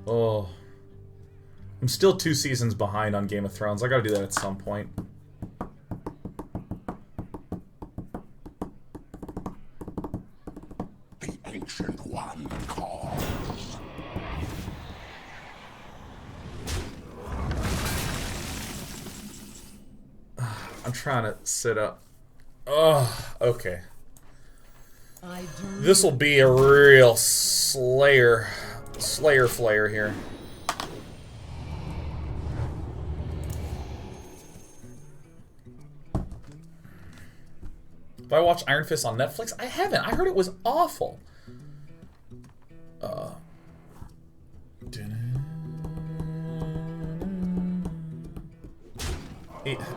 Speaker 1: Oh. I'm still 2 seasons behind on Game of Thrones. I gotta do that at some point.
Speaker 3: The ancient one calls.
Speaker 1: I'm trying to sit up. Oh, okay. This'll be a real Slayer flayer here. Have I watched Iron Fist on Netflix? I haven't. I heard it was awful.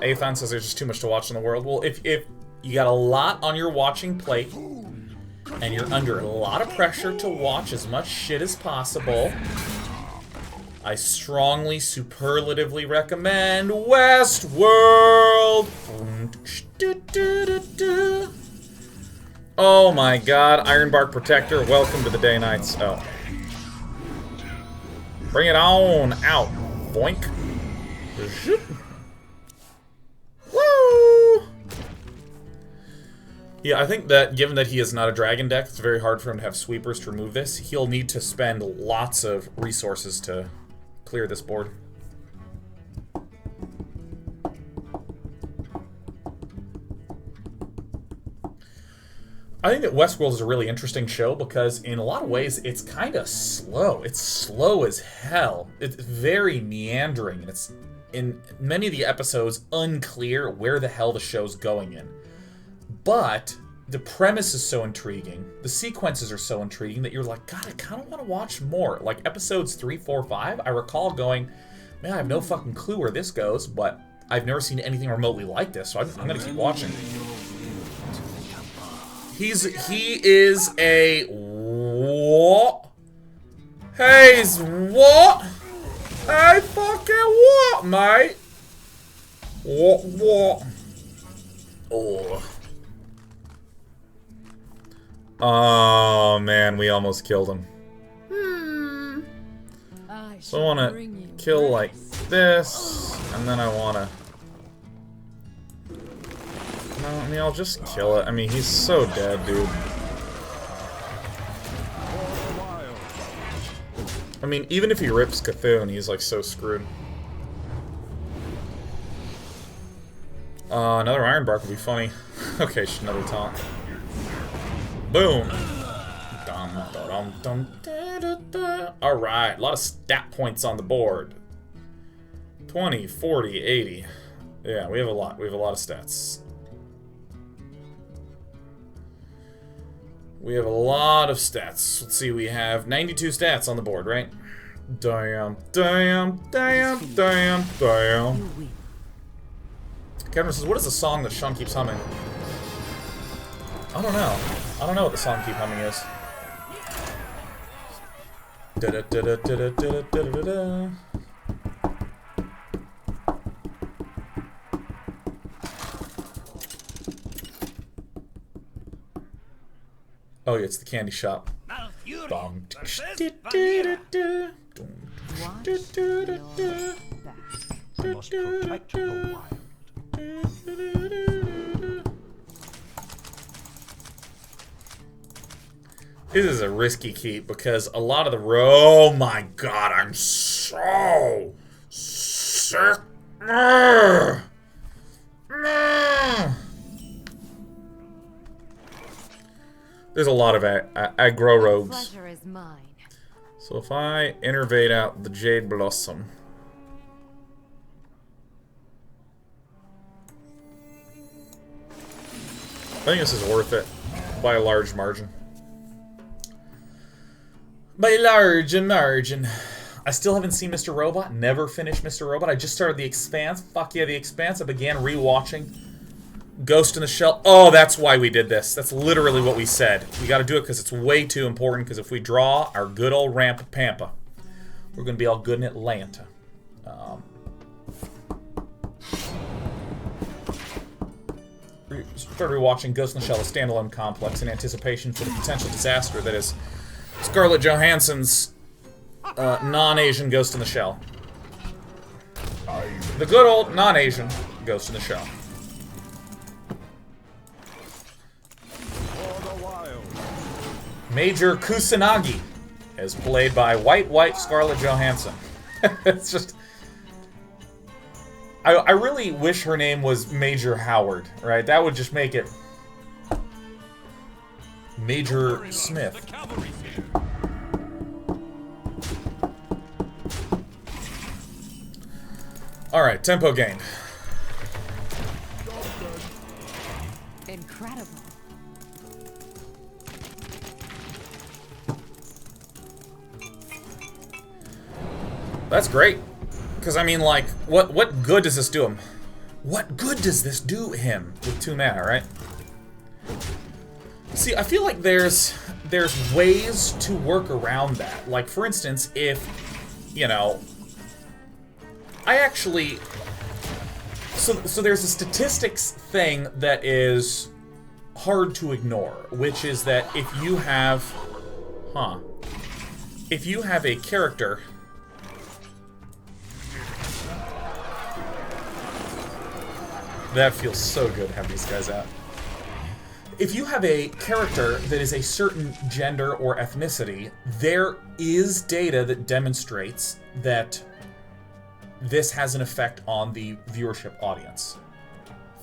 Speaker 1: Athan says there's just too much to watch in the world. Well, if you got a lot on your watching plate, and you're under a lot of pressure to watch as much shit as possible, I strongly, superlatively recommend Westworld! Oh my god, Ironbark Protector, welcome to the Day Nights. Oh. Bring it on out. Boink. Woo! Yeah, I think that given that he is not a dragon deck, it's very hard for him to have sweepers to remove this. He'll need to spend lots of resources to clear this board. I think that Westworld is a really interesting show because in a lot of ways it's kind of slow. It's slow as hell. It's very meandering. It's in many of the episodes unclear where the hell the show's going in. But the premise is so intriguing. The sequences are so intriguing that you're like, God, I kind of want to watch more. Like episodes 3, 4, 5, I recall going, man, I have no fucking clue where this goes, but I've never seen anything remotely like this, so I'm going to keep watching. He is a what? He's what? Hey, fucking what, mate? What? Oh, man, we almost killed him. So I want to kill like this, and then I want to... No, I mean, I'll just kill it. I mean, he's so dead, dude. I mean, even if he rips Cthulhu, he's like so screwed. Another Ironbark would be funny. Okay, another taunt. Boom. Alright, a lot of stat points on the board. 20, 40, 80. Yeah, we have a lot. We have a lot of stats. We have a lot of stats. Let's see, we have 92 stats on the board, right? Damn. Kevin says, what is the song that Sean keeps humming? I don't know. I don't know what the song keep humming is. Oh, yeah, it's the candy shop.
Speaker 3: I must protect the wild.
Speaker 1: This is a risky keep because a lot of the... Oh my god, I'm so sick. Ugh. Ugh. There's a lot of aggro rogues.
Speaker 4: Pleasure is mine.
Speaker 1: So if I innervate out the Jade Blossom... I think this is worth it by a large margin. By a large margin. I still haven't seen Mr. Robot. Never finished Mr. Robot. I just started The Expanse. Fuck yeah, The Expanse. I began rewatching Ghost in the Shell. Oh, that's why we did this. That's literally what we said. We gotta do it because it's way too important, because if we draw our good old Rampa Pampa, we're gonna be all good in Atlanta. Started rewatching Ghost in the Shell, a standalone complex, in anticipation for the potential disaster that is Scarlett Johansson's non-Asian Ghost in the Shell. The good old non-Asian Ghost in the Shell. Major Kusanagi is played by white Scarlett Johansson. It's just... I really wish her name was Major Howard, right? That would just make it... Major Smith. Alright, tempo gain.
Speaker 4: Incredible.
Speaker 1: That's great. Because, I mean, like, what good does this do him? What good does this do him with 2 mana, right? See, I feel like there's ways to work around that. Like, for instance, if, you know... I actually... So there's a statistics thing that is hard to ignore, which is that if you have... If you have a character... That feels so good to have these guys out. If you have a character that is a certain gender or ethnicity, there is data that demonstrates that this has an effect on the viewership audience.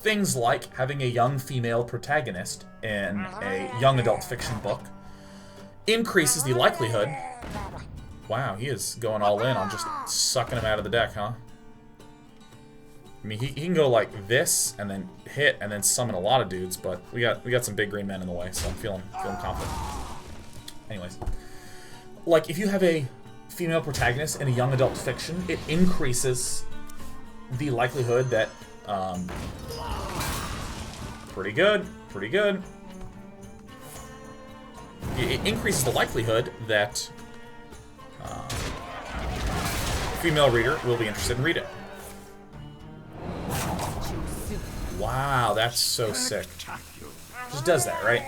Speaker 1: Things like having a young female protagonist in a young adult fiction book increases the likelihood... Wow, he is going all in on just sucking him out of the deck, huh? I mean, he can go like this, and then hit, and then summon a lot of dudes, but we got some big green men in the way, so I'm feeling confident. Anyways. Like, if you have a female protagonist in a young adult fiction, it increases the likelihood that, pretty good. It increases the likelihood that, female reader will be interested in reading it. Wow, that's so sick. Just does that, right?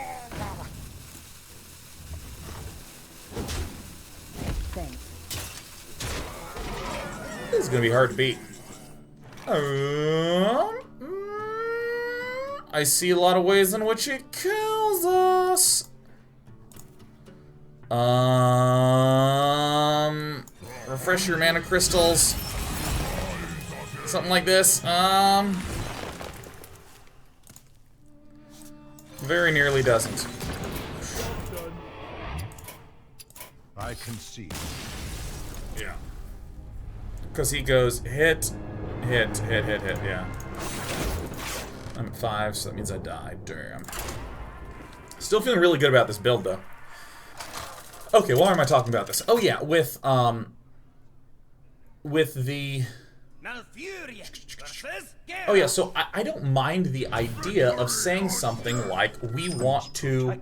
Speaker 4: Thanks.
Speaker 1: This is gonna be hard to beat. I see a lot of ways in which it kills us. Refresh your mana crystals. Something like this. Very nearly doesn't.
Speaker 3: I can see.
Speaker 1: Yeah. Because he goes hit, yeah. I'm at 5, so that means I died. Damn. Still feeling really good about this build, though. Okay, why am I talking about this? Oh yeah, with the... Oh yeah, so I don't mind the idea of saying something like, we want to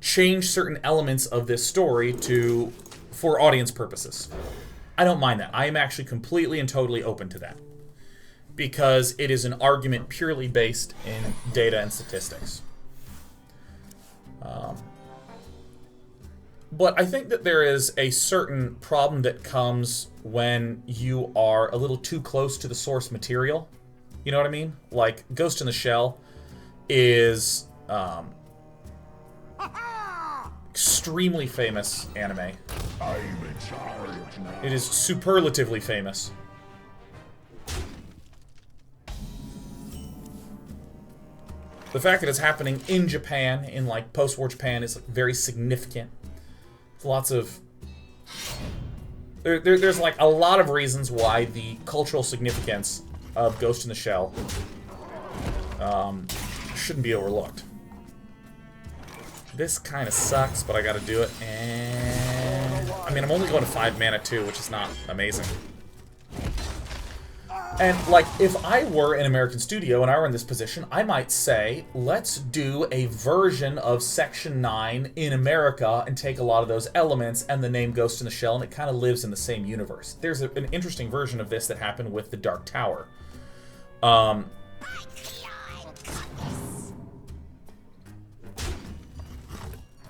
Speaker 1: change certain elements of this story for audience purposes. I don't mind that. I am actually completely and totally open to that. Because it is an argument purely based in data and statistics. But I think that there is a certain problem that comes when you are a little too close to the source material. You know what I mean? Like, Ghost in the Shell is extremely famous anime.
Speaker 3: I'm in charge now.
Speaker 1: It is superlatively famous. The fact that it's happening in Japan, in like post-war Japan, is like, very significant. There's lots of... There's like a lot of reasons why the cultural significance of Ghost in the Shell shouldn't be overlooked. This kind of sucks, but I gotta do it. And I mean, I'm only going to 5 mana too, which is not amazing. And, like, if I were an American studio and I were in this position, I might say, let's do a version of Section 9 in America and take a lot of those elements and the name Ghost in the Shell, and it kind of lives in the same universe. There's an interesting version of this that happened with the Dark Tower.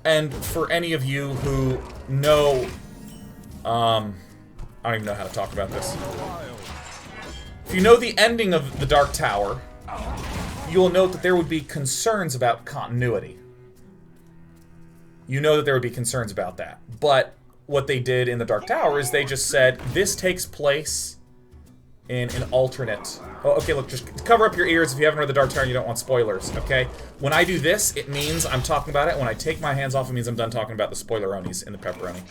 Speaker 1: And for any of you who know... I don't even know how to talk about this. If you know the ending of the Dark Tower, you'll note that there would be concerns about continuity. You know that there would be concerns about that. But what they did in the Dark Tower is they just said, this takes place in an alternate... Oh, okay, look, just cover up your ears if you haven't read the Dark Tower and you don't want spoilers, okay? When I do this, it means I'm talking about it. When I take my hands off, it means I'm done talking about the spoiler-onies in the pepperoni.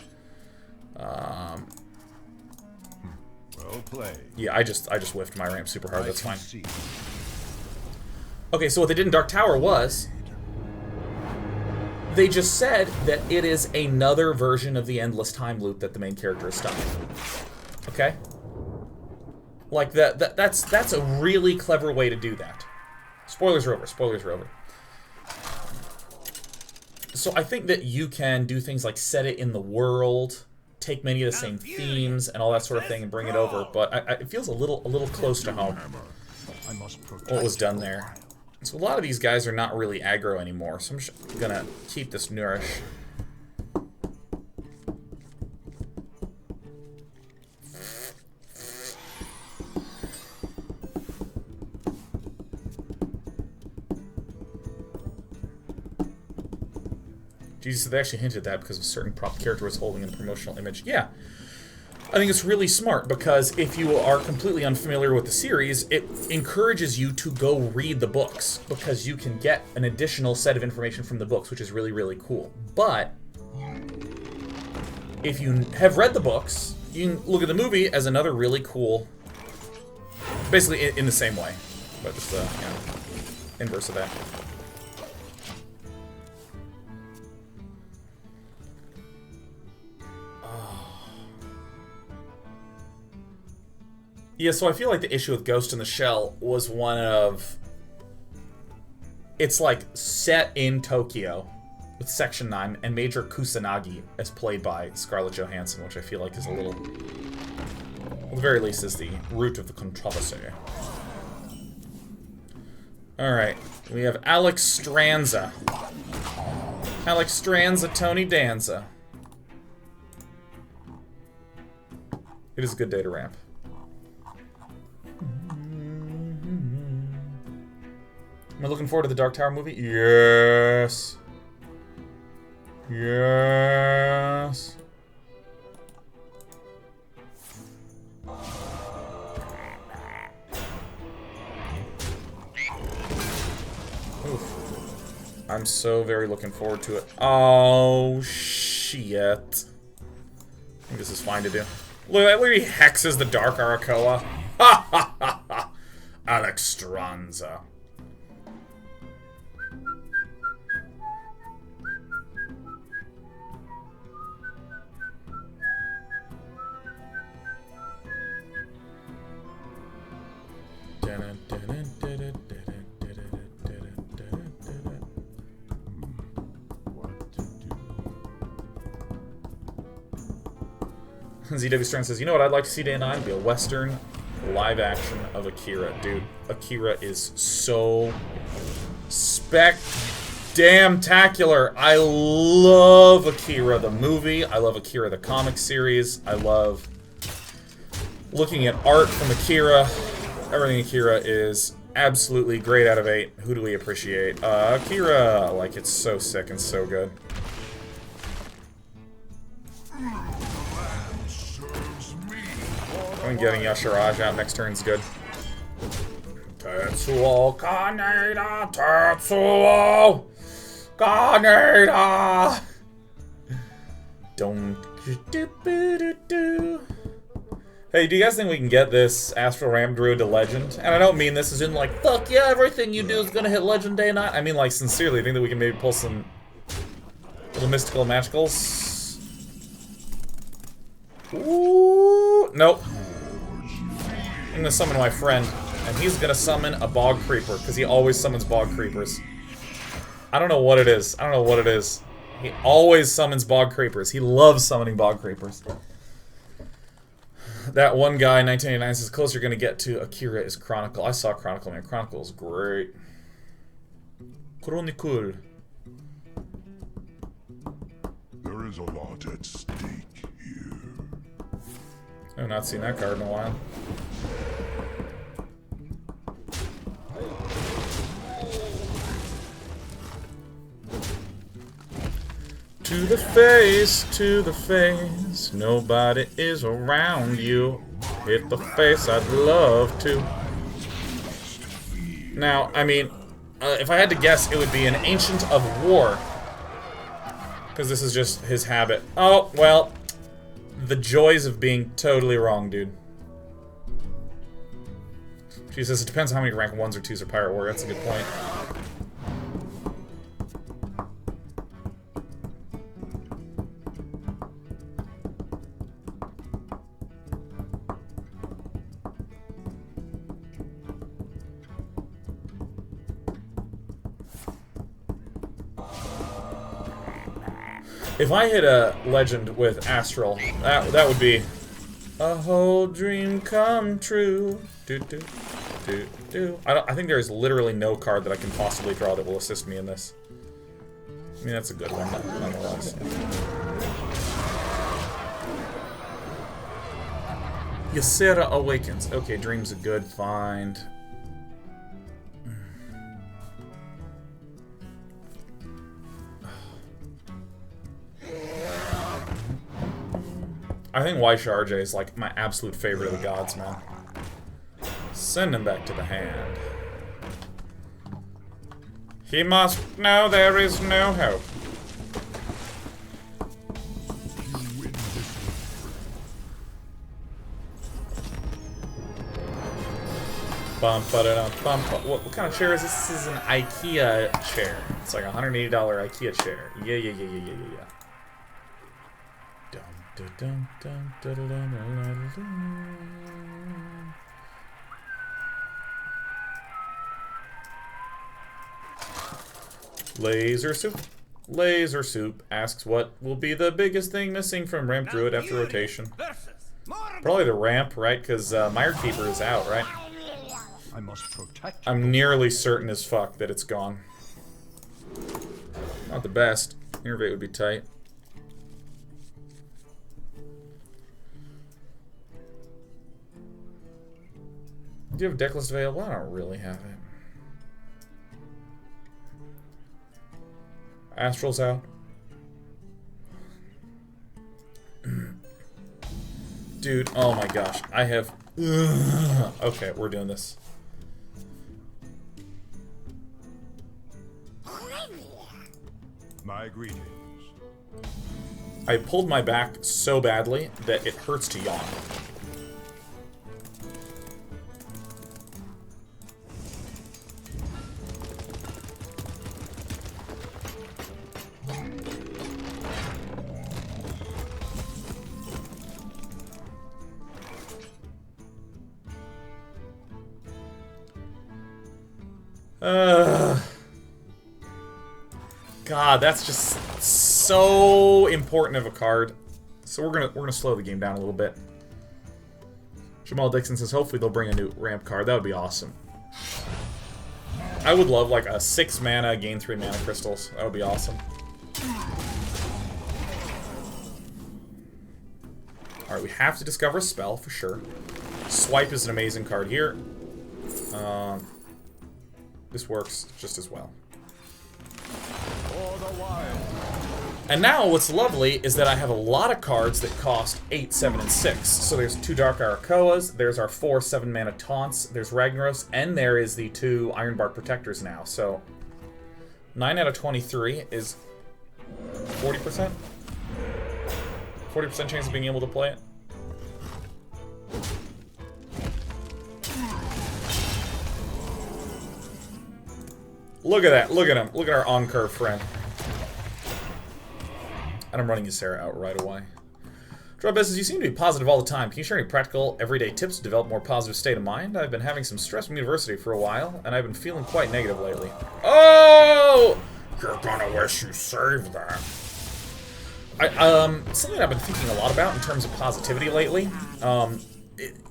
Speaker 3: Well played.
Speaker 1: Yeah, I just whiffed my ramp super hard. That's fine. Okay, so what they did in Dark Tower was they just said that it is another version of the endless time loop that the main character is stuck in. Okay? Like that's a really clever way to do that. Spoilers are over. Spoilers are over. So I think that you can do things like set it in the world, take many of the same themes and all that sort of thing and bring it over, but it feels a little close to home what was done there. So a lot of these guys are not really aggro anymore, so I'm just gonna keep this nourish. Jesus, they actually hinted at that because a certain prop character was holding a promotional image. Yeah. I think it's really smart because if you are completely unfamiliar with the series, it encourages you to go read the books because you can get an additional set of information from the books, which is really, really cool. But if you have read the books, you can look at the movie as another really cool, basically in the same way, but just the inverse of that. Yeah, so I feel like the issue with Ghost in the Shell was one of... It's like set in Tokyo with Section 9 and Major Kusanagi as played by Scarlett Johansson, which I feel like is a little... At the very least is the root of the controversy. Alright, we have Alex Stranza. Alex Stranza, Tony Danza. It is a good day to ramp. Am I looking forward to the Dark Tower movie? Yes. Yes. Oof. I'm so very looking forward to it. Oh, shit. I think this is fine to do. Look, that literally hexes the Dark Arakoa. Ha ha ha ha. Alex Stranza. ZW Stern says, you know what I'd like to see Day 9? Be a Western live action of Akira. Dude, Akira is so spec-damn-tacular. I love Akira the movie. I love Akira the comic series. I love looking at art from Akira. Everything Akira is absolutely great out of 8. Who do we appreciate? Akira! Like, it's so sick and so good. I'm getting Yasharaj out next turn's good. Tetsuo Kaneda! Tetsuo Kaneda! Don't do. Hey, do you guys think we can get this Astral Ram Druid to Legend? And I don't mean this as in like, fuck yeah, everything you do is gonna hit Legend day and night. I mean like sincerely, think that we can maybe pull some little mystical magicals. Ooh, nope. I'm gonna summon my friend, and he's gonna summon a Bog Creeper, because he always summons Bog Creepers. I don't know what it is. I don't know what it is. He always summons Bog Creepers. He loves summoning Bog Creepers. That one guy, 1989, says, close you're gonna get to Akira is Chronicle. I saw Chronicle, man. Chronicle is great. Chronicle.
Speaker 3: There is a lot at stake here.
Speaker 1: I've not seen that card in a while. To the face, nobody is around you. Hit the face, I'd love to. Now, I mean, if I had to guess, it would be an Ancient of War. Because this is just his habit. Oh, well, the joys of being totally wrong, dude. She says it depends on how many rank 1s or 2s are Pirate Warrior. That's a good point. If I hit a legend with Astral, that would be a whole dream come true. Do do do do. I think there is literally no card that I can possibly draw that will assist me in this. I mean, that's a good one, nonetheless. Ysera Awakens. Okay, Dream's a good find. I think Waisha RJ is like my absolute favorite of the gods, man. Send him back to the hand. He must know there is no hope. Bum, ba-da-dum, bum, what kind of chair is this? This is an IKEA chair. It's like a $180 IKEA chair. Yeah. Laser Soup. Laser Soup asks what will be the biggest thing missing from Ramp Druid after rotation. Probably the ramp, right? Because Mire Keeper is out, right?
Speaker 3: I must protect.
Speaker 1: I'm nearly certain as fuck that it's gone. Not the best. Innervate would be tight. Do you have a deck list available? I don't really have it. Astral's out. Dude, oh my gosh. I have... Okay, we're doing this.
Speaker 3: My greetings.
Speaker 1: I pulled my back so badly that it hurts to yawn. God, that's just so important of a card. So we're gonna slow the game down a little bit. Jamal Dixon says hopefully they'll bring a new ramp card. That would be awesome. I would love like a 6 mana, gain 3 mana crystals. That would be awesome. Alright, we have to discover a spell for sure. Swipe is an amazing card here. This works just as well.
Speaker 3: For the wild.
Speaker 1: And now what's lovely is that I have a lot of cards that cost 8, 7, and 6. So there's 2 Dark Arakoas, there's our 4 7-mana Taunts, there's Ragnaros, and there is the 2 Ironbark Protectors now. So 9 out of 23 is 40%? 40% chance of being able to play it? Look at that, look at him, look at our on-curve friend. And I'm running Ysera out right away. Drop says, you seem to be positive all the time. Can you share any practical, everyday tips to develop a more positive state of mind? I've been having some stress from university for a while, and I've been feeling quite negative lately. Oh! You're gonna wish you saved that. Something I've been thinking a lot about in terms of positivity lately.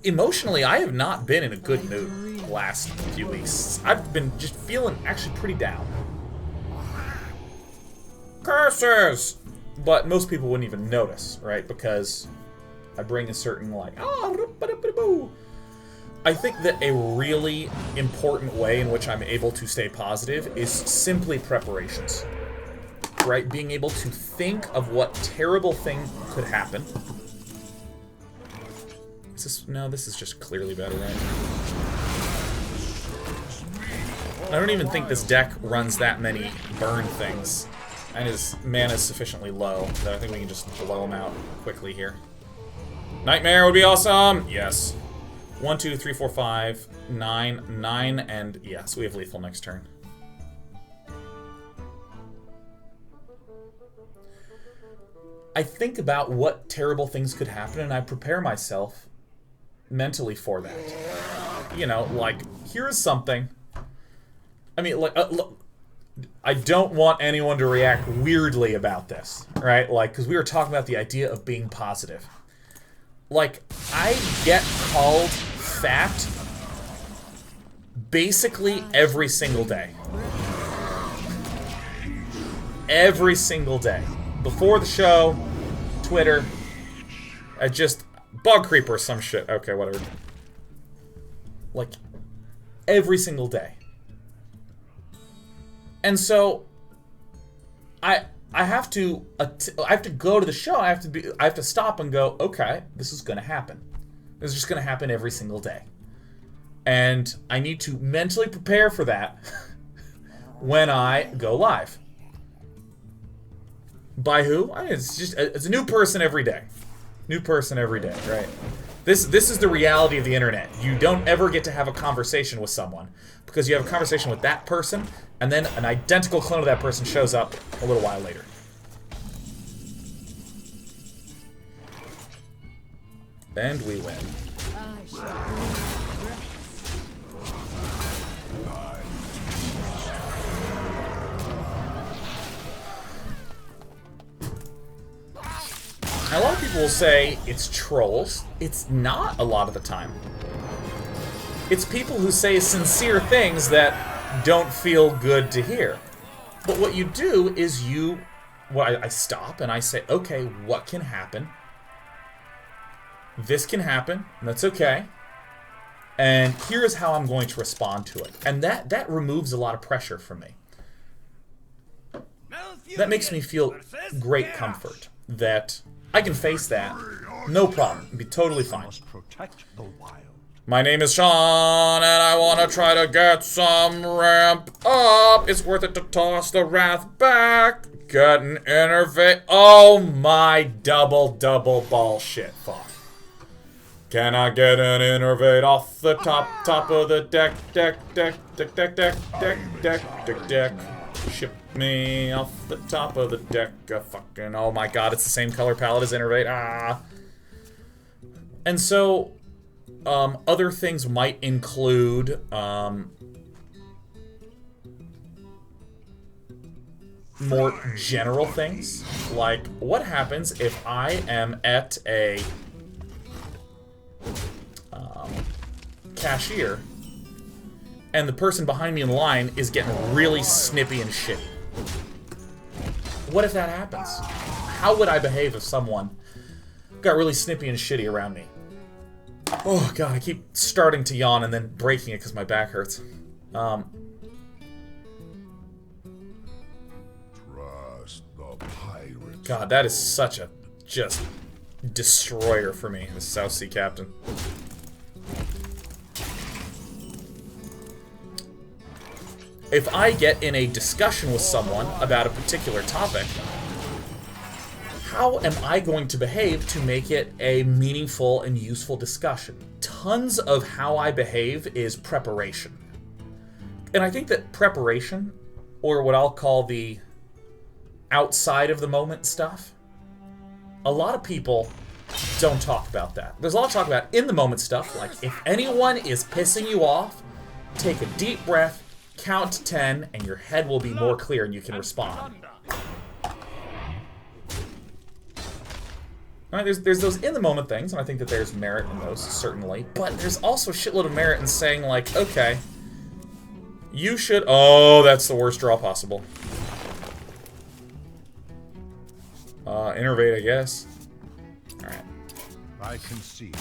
Speaker 1: Emotionally, I have not been in a good mood the last few weeks. I've been just feeling actually pretty down. Curses! But most people wouldn't even notice, right? Because I bring a certain, like, I think that a really important way in which I'm able to stay positive is simply preparations. Right? Being able to think of what terrible thing could happen. Is this, no, this is just clearly better, right? I don't even think this deck runs that many burn things. And his mana is sufficiently low that I think we can just blow him out quickly here. Nightmare would be awesome! Yes. 1, 2, 3, 4, 5, 9, 9, and yes, we have lethal next turn. I think about what terrible things could happen and I prepare myself mentally for that. You know, like, here's something. I mean, like, look. I don't want anyone to react weirdly about this, right? Like, because we were talking about the idea of being positive. Like, I get called fat basically every single day. Every single day. Before the show, Twitter, I just... Bug creeper or some shit. Okay, whatever. Like, every single day. And so, I have to go to the show. I have to stop and go, okay, this is gonna happen. This is just gonna happen every single day, and I need to mentally prepare for that when I go live. By who? I mean, it's a new person every day. New person every day, right? This is the reality of the internet. You don't ever get to have a conversation with someone because you have a conversation with that person, and then an identical clone of that person shows up a little while later. And we win.
Speaker 4: I shall bring
Speaker 1: A lot of people will say it's trolls. It's not a lot of the time. It's people who say sincere things that don't feel good to hear. But what you do is I stop and I say, okay, what can happen? This can happen, and that's okay. And here's how I'm going to respond to it. And that removes a lot of pressure from me. That makes me feel great comfort that I can face that, no problem, be totally fine.
Speaker 3: Protect the wild.
Speaker 1: My name is Sean, and I want to try to get some ramp up. It's worth it to toss the wrath back. Get an innervate. Oh my double bullshit. Fuck. Can I get an innervate off the top of the deck? Ship me off the top of the deck. Fucking, oh my god, it's the same color palette as innervate. Ah. And so, other things might include, more general things, like what happens if I am at a cashier and the person behind me in line is getting really snippy and shitty. What if that happens? How would I behave if someone got really snippy and shitty around me? Oh god, I keep starting to yawn and then breaking it because my back hurts.
Speaker 3: Trust the pirate.
Speaker 1: God, that is such a just destroyer for me, the South Sea Captain. If I get in a discussion with someone about a particular topic, how am I going to behave to make it a meaningful and useful discussion? Tons of how I behave is preparation. And I think that preparation, or what I'll call the outside of the moment stuff, a lot of people don't talk about that. There's a lot of talk about in the moment stuff, like if anyone is pissing you off, take a deep breath, count to 10, and your head will be more clear and you can respond. Right, there's those in-the-moment things, and I think that there's merit in those, certainly. But there's also a shitload of merit in saying, like, okay, you should... Oh, that's the worst draw possible. Innervate, I guess. Alright.
Speaker 3: I can see.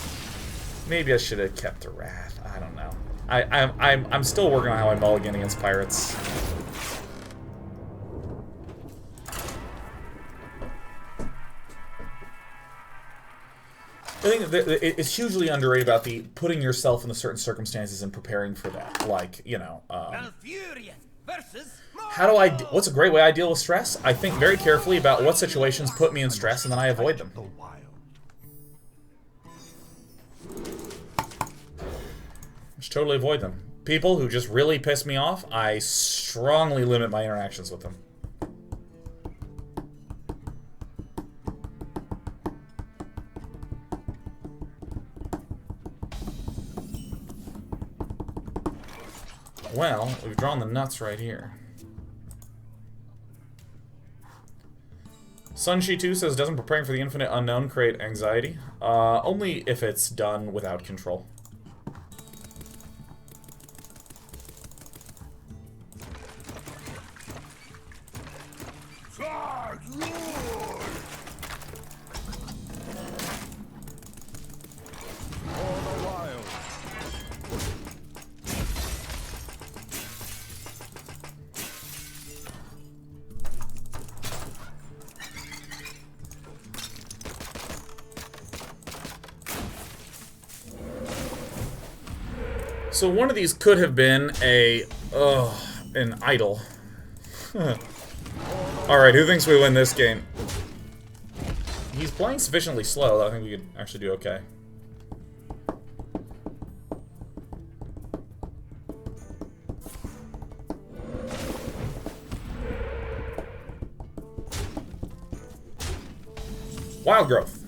Speaker 1: Maybe I should have kept the Wrath. I don't know. I'm still working on how I mulligan against pirates. I think that it's hugely underrated about the putting yourself into certain circumstances and preparing for that. Like, you know, how do I... What's a great way I deal with stress? I think very carefully about what situations put me in stress, and then I avoid them. Just totally avoid them. People who just really piss me off, I strongly limit my interactions with them. Well, we've drawn the nuts right here. Sunshi2 says, doesn't preparing for the infinite unknown create anxiety? Only if it's done without control. So one of these could have been an idol. Alright, who thinks we win this game? He's playing sufficiently slow that I think we could actually do okay. Wild growth.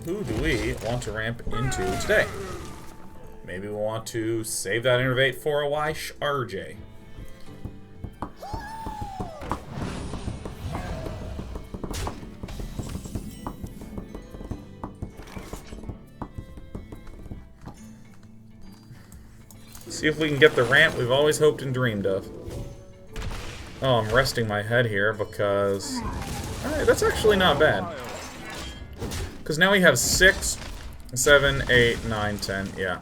Speaker 1: Who do we want to ramp into today? Maybe we want to save that innervate for a Wysh RJ. See if we can get the ramp we've always hoped and dreamed of. Oh, I'm resting my head here because... Alright, that's actually not bad. Because now we have 6, 7, 8, 9, 10, yeah.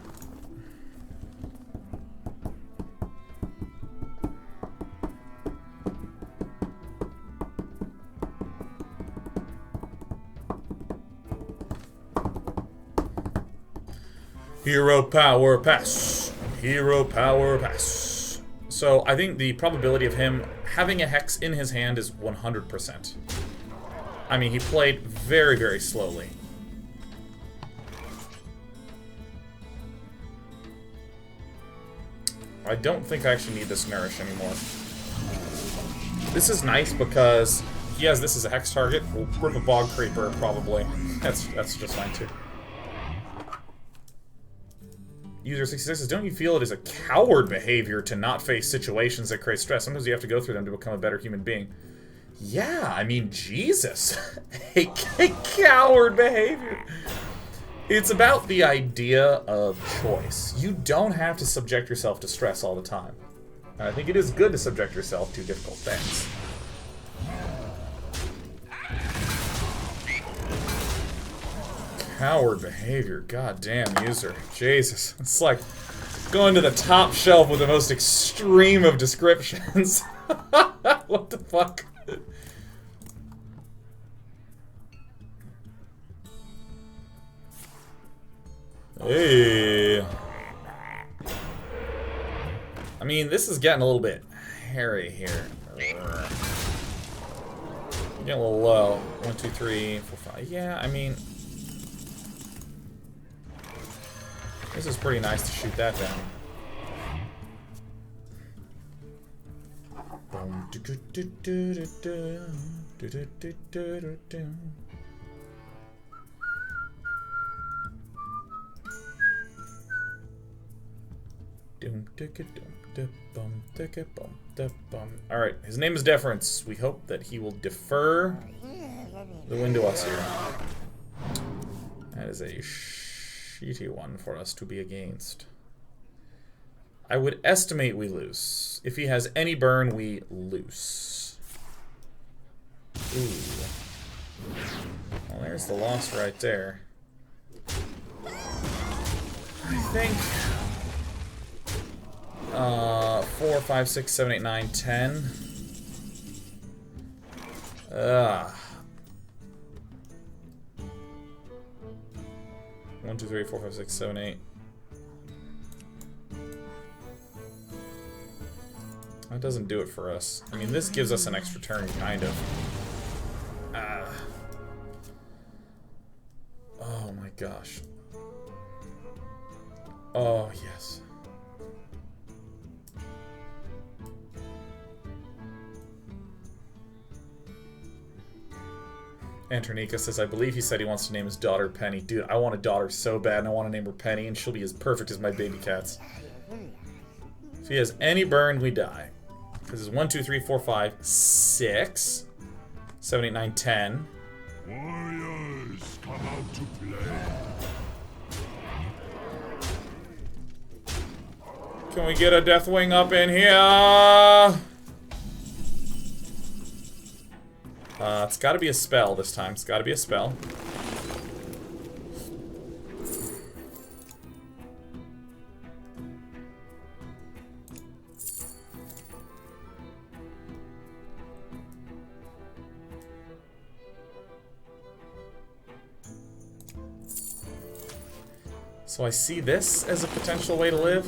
Speaker 1: Hero power pass. Hero power pass. So I think the probability of him having a Hex in his hand is 100%. I mean, he played very, very slowly. I don't think I actually need this Nourish anymore. This is nice because he has this as a Hex target. We'll rip a Bog Creeper, probably. That's just fine, too. User 66 says, don't you feel it is a coward behavior to not face situations that create stress? Sometimes you have to go through them to become a better human being. Yeah, I mean, Jesus. a coward behavior. It's about the idea of choice. You don't have to subject yourself to stress all the time. And I think it is good to subject yourself to difficult things. Coward behavior. God damn, user. Jesus. It's like Going to the top shelf with the most extreme of descriptions. What the fuck? Hey. I mean, this is getting a little bit hairy here. Getting a little low. 1, 2, 3, 4, 5. Yeah, I mean, this is pretty nice to shoot that down. Alright, his name is Deference. We hope that he will defer the win to us here. That is a shitty one for us to be against. I would estimate we lose. If he has any burn, we lose. Ooh. Well, there's the loss right there. I think 4, 5, 6, 7, 8, 9, 10. 1, 2, 3, 4, 5, 6, 7, 8. That doesn't do it for us. I mean, this gives us an extra turn, kind of. Oh my gosh. Oh, yes. Anternica says, I believe he said he wants to name his daughter Penny. Dude, I want a daughter so bad, and I want to name her Penny, and she'll be as perfect as my baby cats. If he has any burn, we die. Because it's 1, 2, 3, 4, 5, 6, 7, 8, 9, 10.
Speaker 3: Warriors, come out to play.
Speaker 1: Can we get a Deathwing up in here? It's gotta be a spell this time. It's gotta be a spell. So I see this as a potential way to live.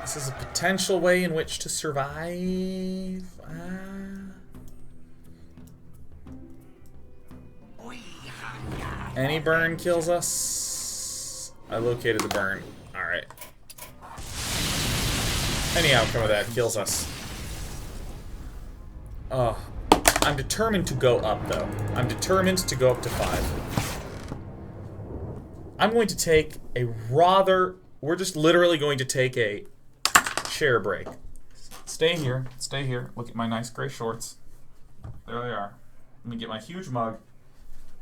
Speaker 1: This is a potential way in which to survive. Any burn kills us. I located the burn. Alright. Any outcome of that kills us. I'm determined to go up, though. I'm determined to go up to 5. I'm going to take a rather... We're just literally going to take a chair break. Stay here. Stay here. Look at my nice gray shorts. There they are. Let me get my huge mug.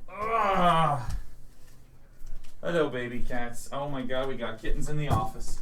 Speaker 1: Ugh. Hello, baby cats. Oh my god, we got kittens in the office.